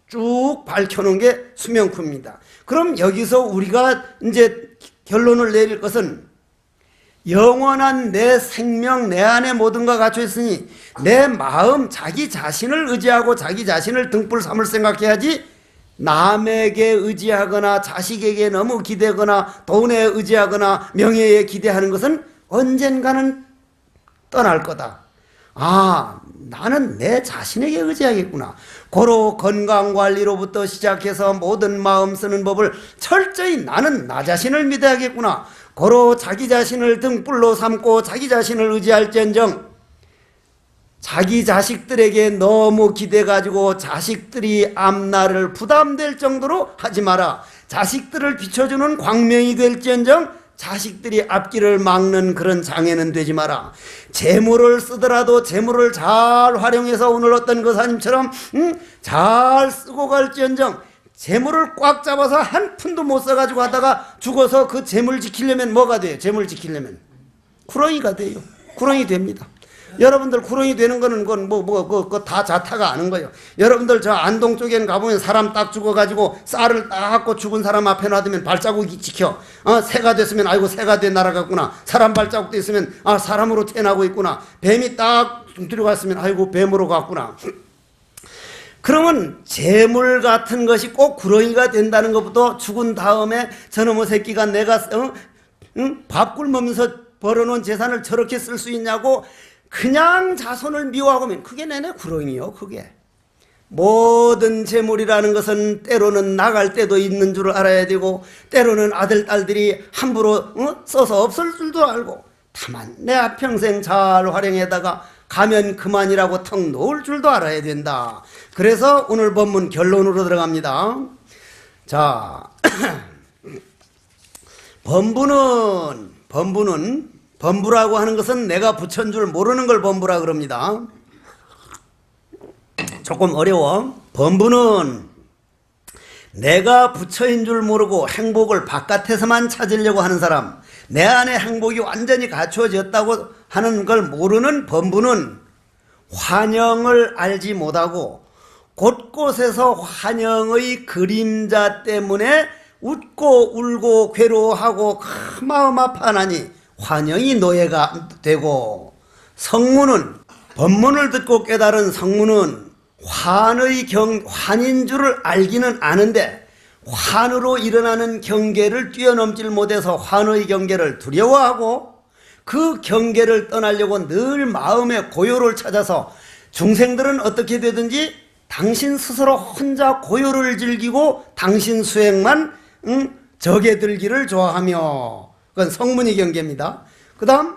쭉 밝혀놓은 게 수명표입니다. 그럼 여기서 우리가 이제 결론을 내릴 것은, 영원한 내 생명, 내 안에 모든 가 갖춰 있으니 내 마음, 자기 자신을 의지하고 자기 자신을 등불 삼을 생각해야지, 남에게 의지하거나 자식에게 너무 기대거나 돈에 의지하거나 명예에 기대하는 것은 언젠가는 떠날 거다. 아, 나는 내 자신에게 의지하겠구나. 고로 건강관리로부터 시작해서 모든 마음 쓰는 법을 철저히 나는 나 자신을 믿어야겠구나. 고로 자기 자신을 등불로 삼고 자기 자신을 의지할지언정, 자기 자식들에게 너무 기대가지고 자식들이 앞날을 부담될 정도로 하지 마라. 자식들을 비춰주는 광명이 될지언정 자식들이 앞길을 막는 그런 장애는 되지 마라. 재물을 쓰더라도 재물을 잘 활용해서 오늘 어떤 거사님처럼 잘 쓰고 갈지언정, 재물을 꽉 잡아서 한 푼도 못 써가지고 하다가 죽어서 그 재물 지키려면 뭐가 돼요? 재물 지키려면 구렁이가 돼요. 구렁이 됩니다. 여러분들 구렁이 되는 거는 그건 그거 다 자타가 아는 거예요. 여러분들 저 안동 쪽에는 가보면 사람 딱 죽어가지고 쌀을 딱 갖고 죽은 사람 앞에 놔두면 발자국이 찍혀. 새가 됐으면 아이고 새가 돼 날아갔구나. 사람 발자국도 있으면 아 사람으로 태어나고 있구나. 뱀이 딱 들어갔으면 아이고 뱀으로 갔구나. 그러면 재물 같은 것이 꼭 구렁이가 된다는 것부터, 죽은 다음에 저놈의 새끼가 내가 밥 굶으면서 벌어놓은 재산을 저렇게 쓸 수 있냐고 그냥 자손을 미워하면 그게 내내 구렁이요. 그게 모든 재물이라는 것은 때로는 나갈 때도 있는 줄 알아야 되고, 때로는 아들 딸들이 함부로 써서 없을 줄도 알고, 다만 내 평생 잘 활용해다가 가면 그만이라고 턱 놓을 줄도 알아야 된다. 그래서 오늘 본문 결론으로 들어갑니다. 자, 범부라고 하는 것은 내가 부처인 줄 모르는 걸 범부라 그럽니다. 조금 어려워. 범부는 내가 부처인 줄 모르고 행복을 바깥에서만 찾으려고 하는 사람, 내 안에 행복이 완전히 갖추어졌다고 하는 걸 모르는 범부는 환영을 알지 못하고 곳곳에서 환영의 그림자 때문에 웃고 울고 괴로워하고 큰 마음 아파하니 환영이 노예가 되고, 성문은, 법문을 듣고 깨달은 성문은 환인 줄을 알기는 아는데 환으로 일어나는 경계를 뛰어넘질 못해서 환의 경계를 두려워하고, 그 경계를 떠나려고 늘 마음의 고요를 찾아서, 중생들은 어떻게 되든지 당신 스스로 혼자 고요를 즐기고 당신 수행만 적에 들기를 좋아하며, 그건 성문의 경계입니다. 그 다음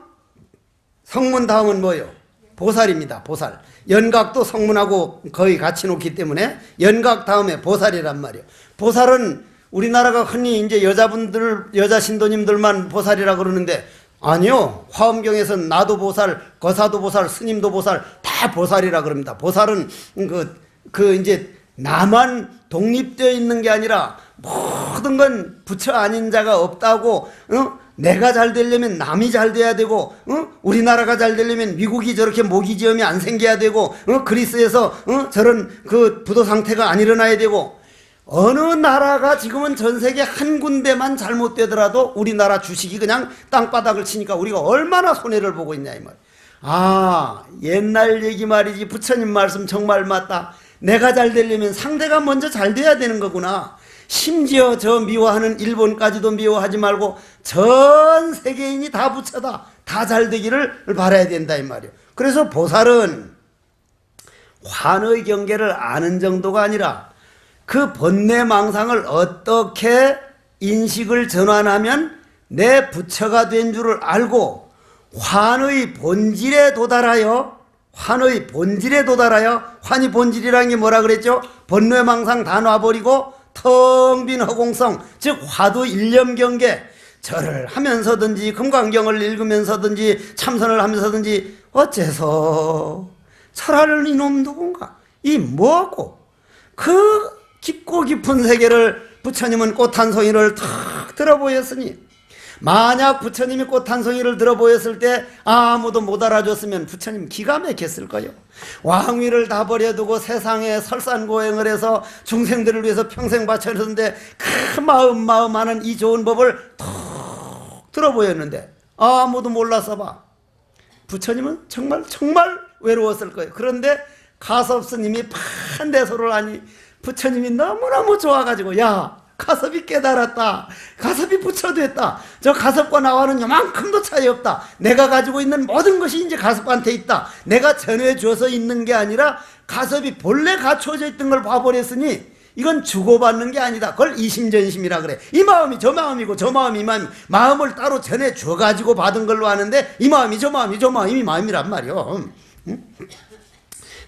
성문 다음은 뭐예요? 보살입니다. 보살. 연각도 성문하고 거의 같이 놓기 때문에 연각 다음에 보살이란 말이에요. 보살은 우리나라가 흔히 이제 여자 신도님들만 보살이라 그러는데, 아니요. 화엄경에서는 나도 보살, 거사도 보살, 스님도 보살 다 보살이라 그럽니다. 보살은 이제 나만 독립되어 있는 게 아니라 모든 건 부처 아닌 자가 없다고. 내가 잘 되려면 남이 잘 돼야 되고, 우리나라가 잘 되려면 미국이 저렇게 모기지엄이 안 생겨야 되고, 그리스에서 저런 그 부도 상태가 안 일어나야 되고, 어느 나라가 지금은 전 세계 한 군데만 잘못되더라도 우리나라 주식이 그냥 땅바닥을 치니까 우리가 얼마나 손해를 보고 있냐 이 말. 아, 옛날 얘기 말이지. 부처님 말씀 정말 맞다. 내가 잘 되려면 상대가 먼저 잘 돼야 되는 거구나. 심지어 저 미워하는 일본까지도 미워하지 말고 전 세계인이 다 부처다. 다 잘 되기를 바라야 된다 이 말이에요. 그래서 보살은 환의 경계를 아는 정도가 아니라 그 번뇌망상을 어떻게 인식을 전환하면 내 부처가 된 줄을 알고 환의 본질에 도달하여, 환의 본질이라는 게 뭐라 그랬죠? 번뇌망상 다 놔버리고 텅 빈 허공성, 즉 화두 일념경계, 절을 하면서든지 금강경을 읽으면서든지 참선을 하면서든지 어째서 철하는 이놈 누군가, 이 뭐고, 그 깊고 깊은 세계를 부처님은 꽃 한 송이를 탁 들어보였으니, 만약 부처님이 꽃 한 송이를 들어보였을 때 아무도 못 알아줬으면 부처님 기가 막혔을 거요. 왕위를 다 버려두고 세상에 설산고행을 해서 중생들을 위해서 평생 바쳐줬는데 그 마음 하는 이 좋은 법을 톡 들어보였는데 아무도 몰라서 봐. 부처님은 정말 외로웠을 거예요. 그런데 가섭스님이 판대소를 하니 부처님이 너무너무 좋아가지고, 야, 가섭이 깨달았다. 가섭이 부처 됐다. 저 가섭과 나와는 요만큼도 차이 없다. 내가 가지고 있는 모든 것이 이제 가섭한테 있다. 내가 전해줘서 있는 게 아니라 가섭이 본래 갖춰져 있던 걸 봐버렸으니 이건 주고받는 게 아니다. 그걸 이심전심이라 그래. 이 마음이 저 마음이고 저 마음이 이 마음, 마음을 따로 전해줘가지고 받은 걸로 아는데 이 마음이 저 마음이 저 마음이 마음이란 말이요.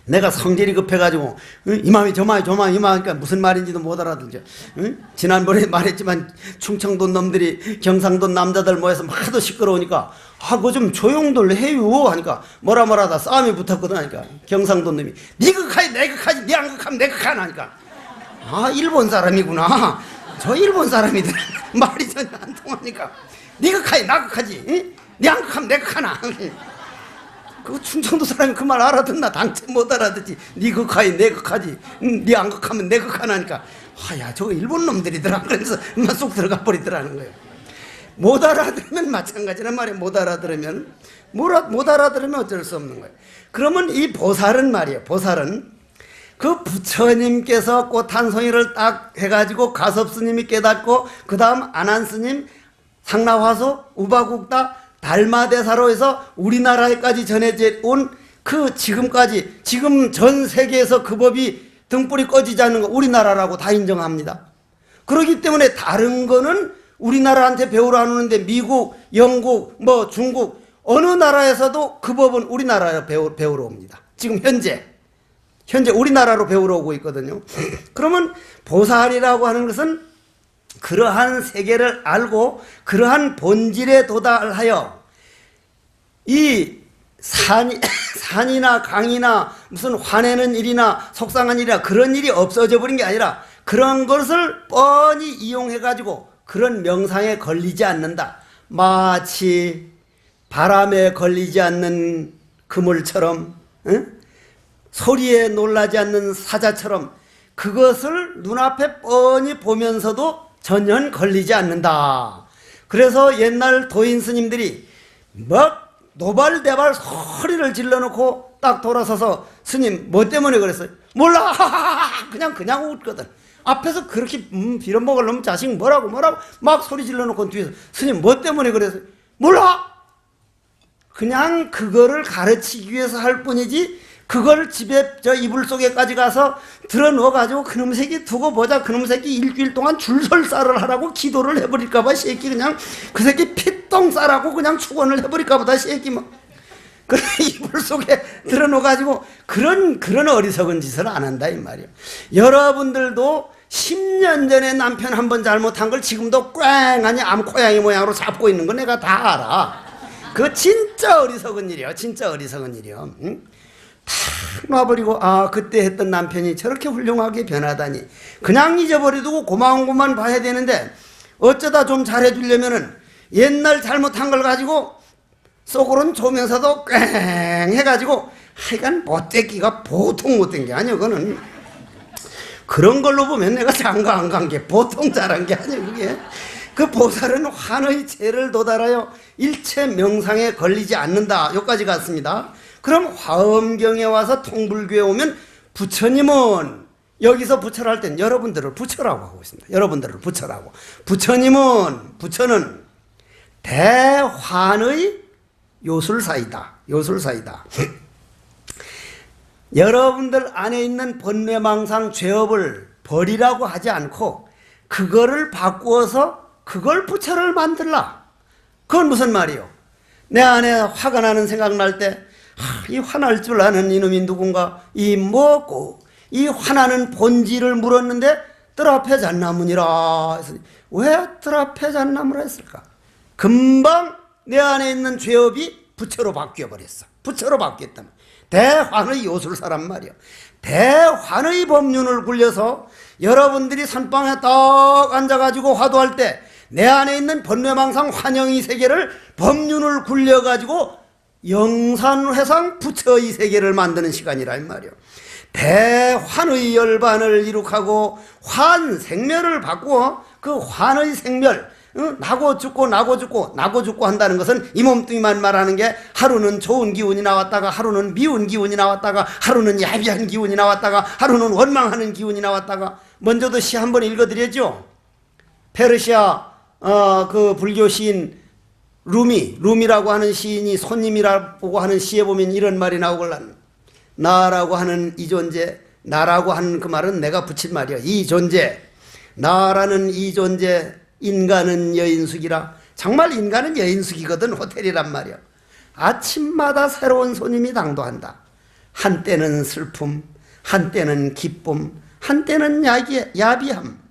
내가 성질이 급해가지고 이 마음이 저 마음이 이 마음이니까 무슨 말인지도 못 알아듣죠. 지난번에 말했지만 충청도 놈들이 경상도 남자들 모여서 하도 시끄러우니까 그거 좀 조용들 해요 하니까 뭐라다 싸움이 붙었거든 하니까 경상도 놈이 니 극하지 내 극하지 니 안 극하면 내 극하나 하니까 일본 사람이구나. 저 일본 사람이들 말이 전혀 안 통하니까 니 극하지 나 극하지 니 안 극하면 내 극하나. 그 충청도 사람이 그 말 알아듣나? 당체 못 알아듣지. 니 극하지 내 극하지 니 안 극하면 내 극하나니까 야 저거 일본 놈들이더라. 그래서 쏙 들어가 버리더라는 거예요. 못 알아들으면 마찬가지란 말이에요. 못 알아들으면 어쩔 수 없는 거예요. 그러면 이 보살은 말이에요. 보살은 그 부처님께서 꽃 한 송이를 딱 해가지고 가섭스님이 깨닫고 그 다음 안한스님, 상나화수, 우바국다, 달마대사로 해서 우리나라에까지 전해져 온 그 지금까지, 지금 전 세계에서 그 법이 등불이 꺼지지 않는 거 우리나라라고 다 인정합니다. 그렇기 때문에 다른 거는 우리나라한테 배우러 안 오는데 미국, 영국, 중국 어느 나라에서도 그 법은 우리나라에 배우러 옵니다. 지금 현재 우리나라로 배우러 오고 있거든요. 그러면 보살이라고 하는 것은 그러한 세계를 알고 그러한 본질에 도달하여 이 산이나 강이나 무슨 화내는 일이나 속상한 일이나 그런 일이 없어져 버린 게 아니라 그런 것을 뻔히 이용해가지고 그런 명상에 걸리지 않는다. 마치 바람에 걸리지 않는 그물처럼, 소리에 놀라지 않는 사자처럼 그것을 눈앞에 뻔히 보면서도 전혀 걸리지 않는다. 그래서 옛날 도인 스님들이 막 노발대발 소리를 질러놓고 딱 돌아서서 스님 뭐 때문에 그랬어요? 몰라. 그냥 웃거든. 앞에서 그렇게 빌어먹을 놈 자식 뭐라고 막 소리 질러놓고 뒤에서 스님 뭐 때문에 그랬어요? 몰라. 그냥 그거를 가르치기 위해서 할 뿐이지 그걸 집에 저 이불 속에까지 가서 들어 넣어가지고 그놈 새끼 두고 보자. 그놈 새끼 일주일 동안 줄설사를 하라고 기도를 해버릴까봐 새끼 그냥 그 새끼 피똥 싸라고 그냥 축원을 해버릴까보다 새끼 그 이불 속에 들어 넣어가지고 그런 어리석은 짓을 안 한다 이 말이에요. 여러분들도 10년 전에 남편 한번 잘못한 걸 지금도 꽝하니 암코양이 모양으로 잡고 있는 거 내가 다 알아. 그 진짜 어리석은 일이야. 진짜 어리석은 일이야. 응? 탁 놔버리고 그때 했던 남편이 저렇게 훌륭하게 변하다니. 그냥 잊어버리고 고마운 것만 봐야 되는데 어쩌다 좀 잘해주려면은 옛날 잘못한 걸 가지고 속으로는 조면서도 꽹 해가지고 하여간 못되기가 보통 못된 게 아니야. 그거는 그런 걸로 보면 내가 장가 안 간 게 보통 잘한 게 아니야. 그게 그 보살은 환의 죄를 도달하여 일체 명상에 걸리지 않는다. 여기까지 갔습니다. 그럼 화엄경에 와서 통불교에 오면 부처님은 여기서 부처를 할 땐 여러분들을 부처라고 하고 있습니다. 여러분들을 부처라고. 부처는 대환의 요술사이다. 요술사이다. 여러분들 안에 있는 번뇌망상 죄업을 버리라고 하지 않고 그거를 바꾸어서 그걸 부처를 만들라. 그건 무슨 말이요? 내 안에 화가 나는 생각 날 때 이 화날 줄 아는 이놈이 누군가 이 뭐고 이 화나는 본질을 물었는데 뜰 앞에 잣나무니라. 왜 뜰 앞에 잣나무라 했을까? 금방 내 안에 있는 죄업이 부처로 바뀌어버렸어. 부처로 바뀌었단 말이야. 대환의 요술사란 말이야. 대환의 법륜을 굴려서 여러분들이 선방에 딱 앉아가지고 화두할 때 내 안에 있는 번뇌망상 환영의 세계를 법륜을 굴려가지고 영산회상 부처의 세계를 만드는 시간이라 이 말이야. 대환의 열반을 이룩하고 환생멸을 바꾸어 그 환의 생멸, 나고 죽고 나고 죽고 나고 죽고 한다는 것은 이 몸뚱이만 말하는 게 하루는 좋은 기운이 나왔다가 하루는 미운 기운이 나왔다가 하루는 야비한 기운이 나왔다가 하루는 원망하는 기운이 나왔다가. 먼저도 시 한번 읽어드렸죠. 페르시아 그 불교 시인 루미라고 하는 시인이 손님이라고 하는 시에 보면 이런 말이 나오걸란. 나라고 하는 이 존재, 나라고 하는 그 말은 내가 붙인 말이야. 이 존재, 나라는 이 존재, 인간은 여인숙이라. 정말 인간은 여인숙이거든. 호텔이란 말이야. 아침마다 새로운 손님이 당도한다. 한때는 슬픔, 한때는 기쁨, 한때는 야비함.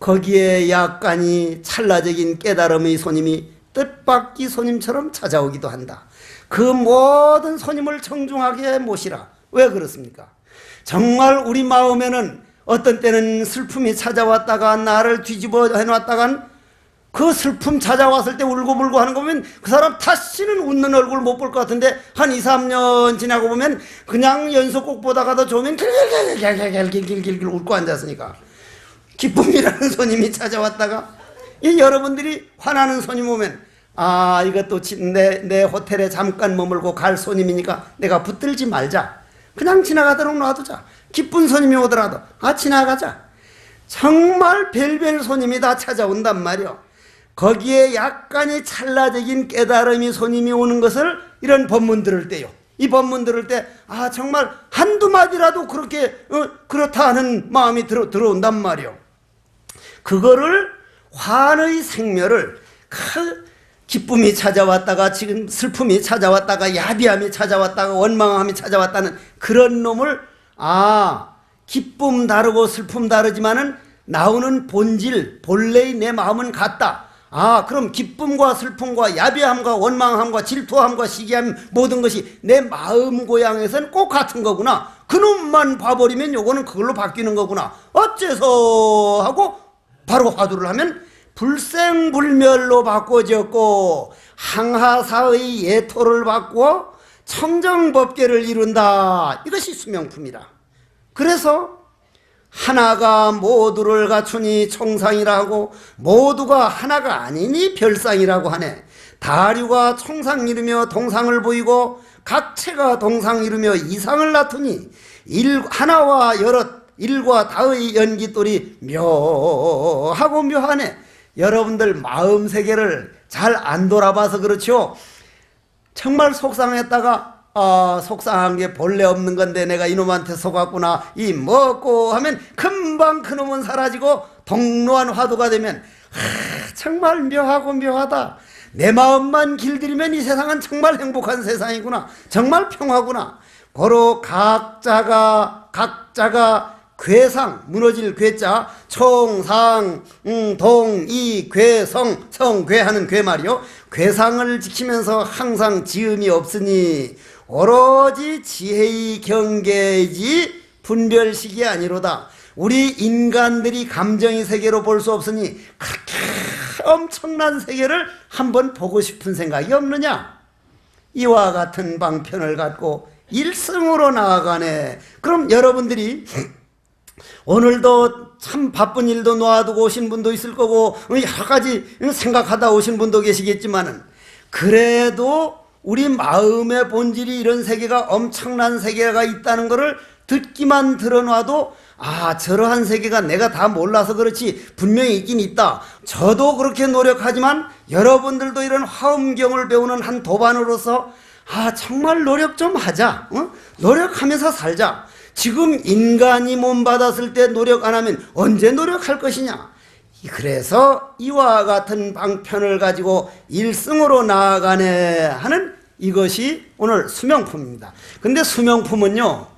거기에 약간이 찰나적인 깨달음의 손님이 뜻밖의 손님처럼 찾아오기도 한다. 그 모든 손님을 정중하게 모시라. 왜 그렇습니까? 정말 우리 마음에는 어떤 때는 슬픔이 찾아왔다가 나를 뒤집어 해놨다간 그 슬픔 찾아왔을 때 울고불고 하는 거 보면 그 사람 다시는 웃는 얼굴 못 볼 것 같은데 한 2, 3년 지나고 보면 그냥 연속곡 보다가도 좋으면 길길길길길길 웃고 앉았으니까. 기쁨이라는 손님이 찾아왔다가 여러분들이 화나는 손님 오면 이것도 내 호텔에 잠깐 머물고 갈 손님이니까 내가 붙들지 말자. 그냥 지나가도록 놔두자. 기쁜 손님이 오더라도 지나가자. 정말 별별 손님이 다 찾아온단 말이요. 거기에 약간의 찰나적인 깨달음이 손님이 오는 것을 이런 법문 들을 때요. 이 법문 들을 때 정말 한두 마디라도 그렇게 그렇다 하는 마음이 들어온단 말이요. 그거를 환의 생멸을 기쁨이 찾아왔다가 지금 슬픔이 찾아왔다가 야비함이 찾아왔다가 원망함이 찾아왔다는 그런 놈을 기쁨 다르고 슬픔 다르지만은 나오는 본질 본래의 내 마음은 같다. 그럼 기쁨과 슬픔과 야비함과 원망함과 질투함과 시기함 모든 것이 내 마음 고향에서는 꼭 같은 거구나. 그놈만 봐버리면 요거는 그걸로 바뀌는 거구나. 어째서 하고 바로 화두를 하면 불생불멸로 바꿔졌고 항하사의 예토를 바꾸어 청정법계를 이룬다. 이것이 수명품이라. 그래서 하나가 모두를 갖추니 청상이라고 모두가 하나가 아니니 별상이라고 하네. 다류가 청상 이루며 동상을 보이고 각체가 동상 이루며 이상을 나투니 하나와 여럿 일과 다의 연기돌이 묘하고 묘하네. 여러분들 마음 세계를 잘 안 돌아봐서 그렇죠. 정말 속상했다가 속상한 게 본래 없는 건데 내가 이놈한테 속았구나 이 먹고 하면 금방 그놈은 사라지고 동로한 화두가 되면 정말 묘하고 묘하다. 내 마음만 길들이면 이 세상은 정말 행복한 세상이구나. 정말 평화구나. 고로 각자가 괴상, 무너질 괴자, 총상, 동이, 괴성, 성괴하는 괴 말이요. 괴상을 지키면서 항상 지음이 없으니 오로지 지혜의 경계이지 분별식이 아니로다. 우리 인간들이 감정의 세계로 볼 수 없으니 그렇게 엄청난 세계를 한번 보고 싶은 생각이 없느냐? 이와 같은 방편을 갖고 일승으로 나아가네. 그럼 여러분들이 오늘도 참 바쁜 일도 놓아두고 오신 분도 있을 거고 여러 가지 생각하다 오신 분도 계시겠지만은 그래도 우리 마음의 본질이 이런 세계가 엄청난 세계가 있다는 것을 듣기만 들어놔도 아, 저러한 세계가 내가 다 몰라서 그렇지 분명히 있긴 있다. 저도 그렇게 노력하지만 여러분들도 이런 화엄경을 배우는 한 도반으로서 아, 정말 노력 좀 하자. 노력하면서 살자. 지금 인간이 몸 받았을 때 노력 안 하면 언제 노력할 것이냐. 그래서 이와 같은 방편을 가지고 일승으로 나아가네 하는 이것이 오늘 수명품입니다. 근데 수명품은요,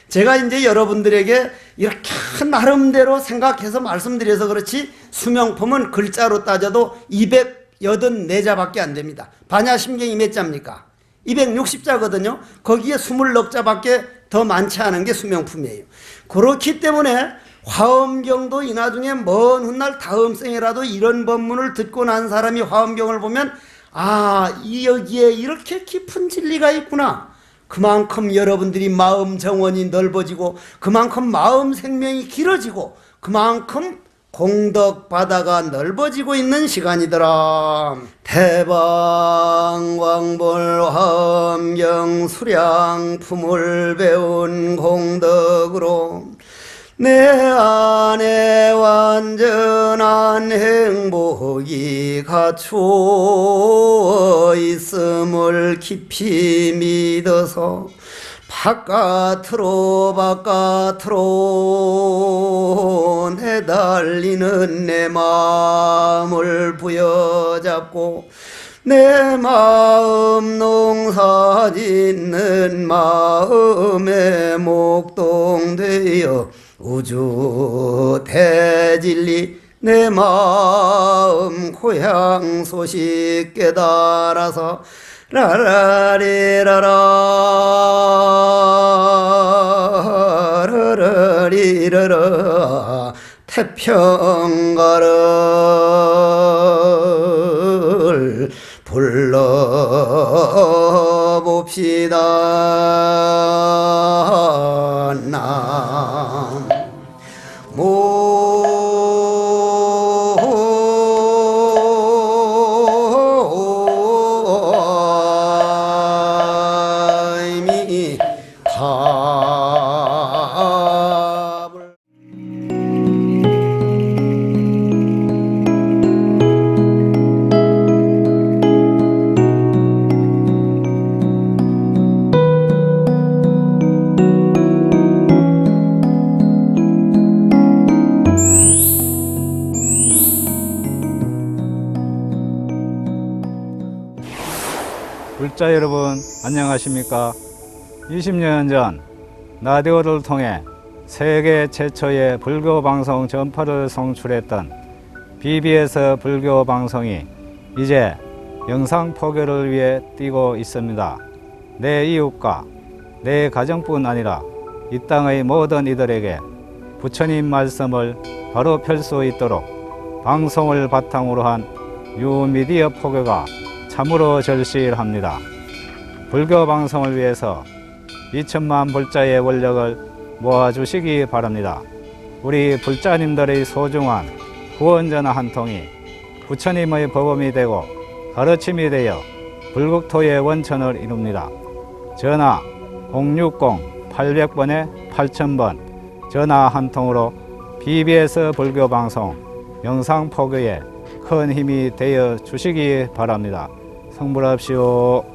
제가 이제 여러분들에게 이렇게 나름대로 생각해서 말씀드려서 그렇지 수명품은 글자로 따져도 284자밖에 안 됩니다. 반야심경이 몇 자입니까? 260자거든요. 거기에 20넉자밖에 더 많지 않은 게 수명품이에요. 그렇기 때문에 화엄경도 이 나중에 먼 훗날 다음 생이라도 이런 법문을 듣고 난 사람이 화엄경을 보면 아, 여기에 이렇게 깊은 진리가 있구나. 그만큼 여러분들이 마음 정원이 넓어지고 그만큼 마음 생명이 길어지고 그만큼 공덕 바다가 넓어지고 있는 시간이더라. 대방광볼 화엄경 수량품을 배운 공덕으로 내 안에 완전한 행복이 갖추어 있음을 깊이 믿어서 바깥으로 내달리는 내 마음을 부여잡고 내 마음 농사 짓는 마음에 목동되어 우주 대진리 내 마음 고향 소식 깨달아서 라라리라라 태평가를 불러봅시다. 불자 여러분 안녕하십니까? 20년 전 라디오를 통해 세계 최초의 불교 방송 전파를 송출했던 BBS 불교 방송이 이제 영상 포교를 위해 뛰고 있습니다. 내 이웃과 내 가정뿐 아니라 이 땅의 모든 이들에게 부처님 말씀을 바로 펼 수 있도록 방송을 바탕으로 한 뉴미디어 포교가 참으로 절실합니다. 불교 방송을 위해서 2천만 불자의 원력을 모아주시기 바랍니다. 우리 불자님들의 소중한 후원전화 한 통이 부처님의 법음이 되고 가르침이 되어 불국토의 원천을 이룹니다. 전화 060-800번에 8000번 전화 한 통으로 BBS 불교 방송 영상 포교에 큰 힘이 되어 주시기 바랍니다. 성불합시오.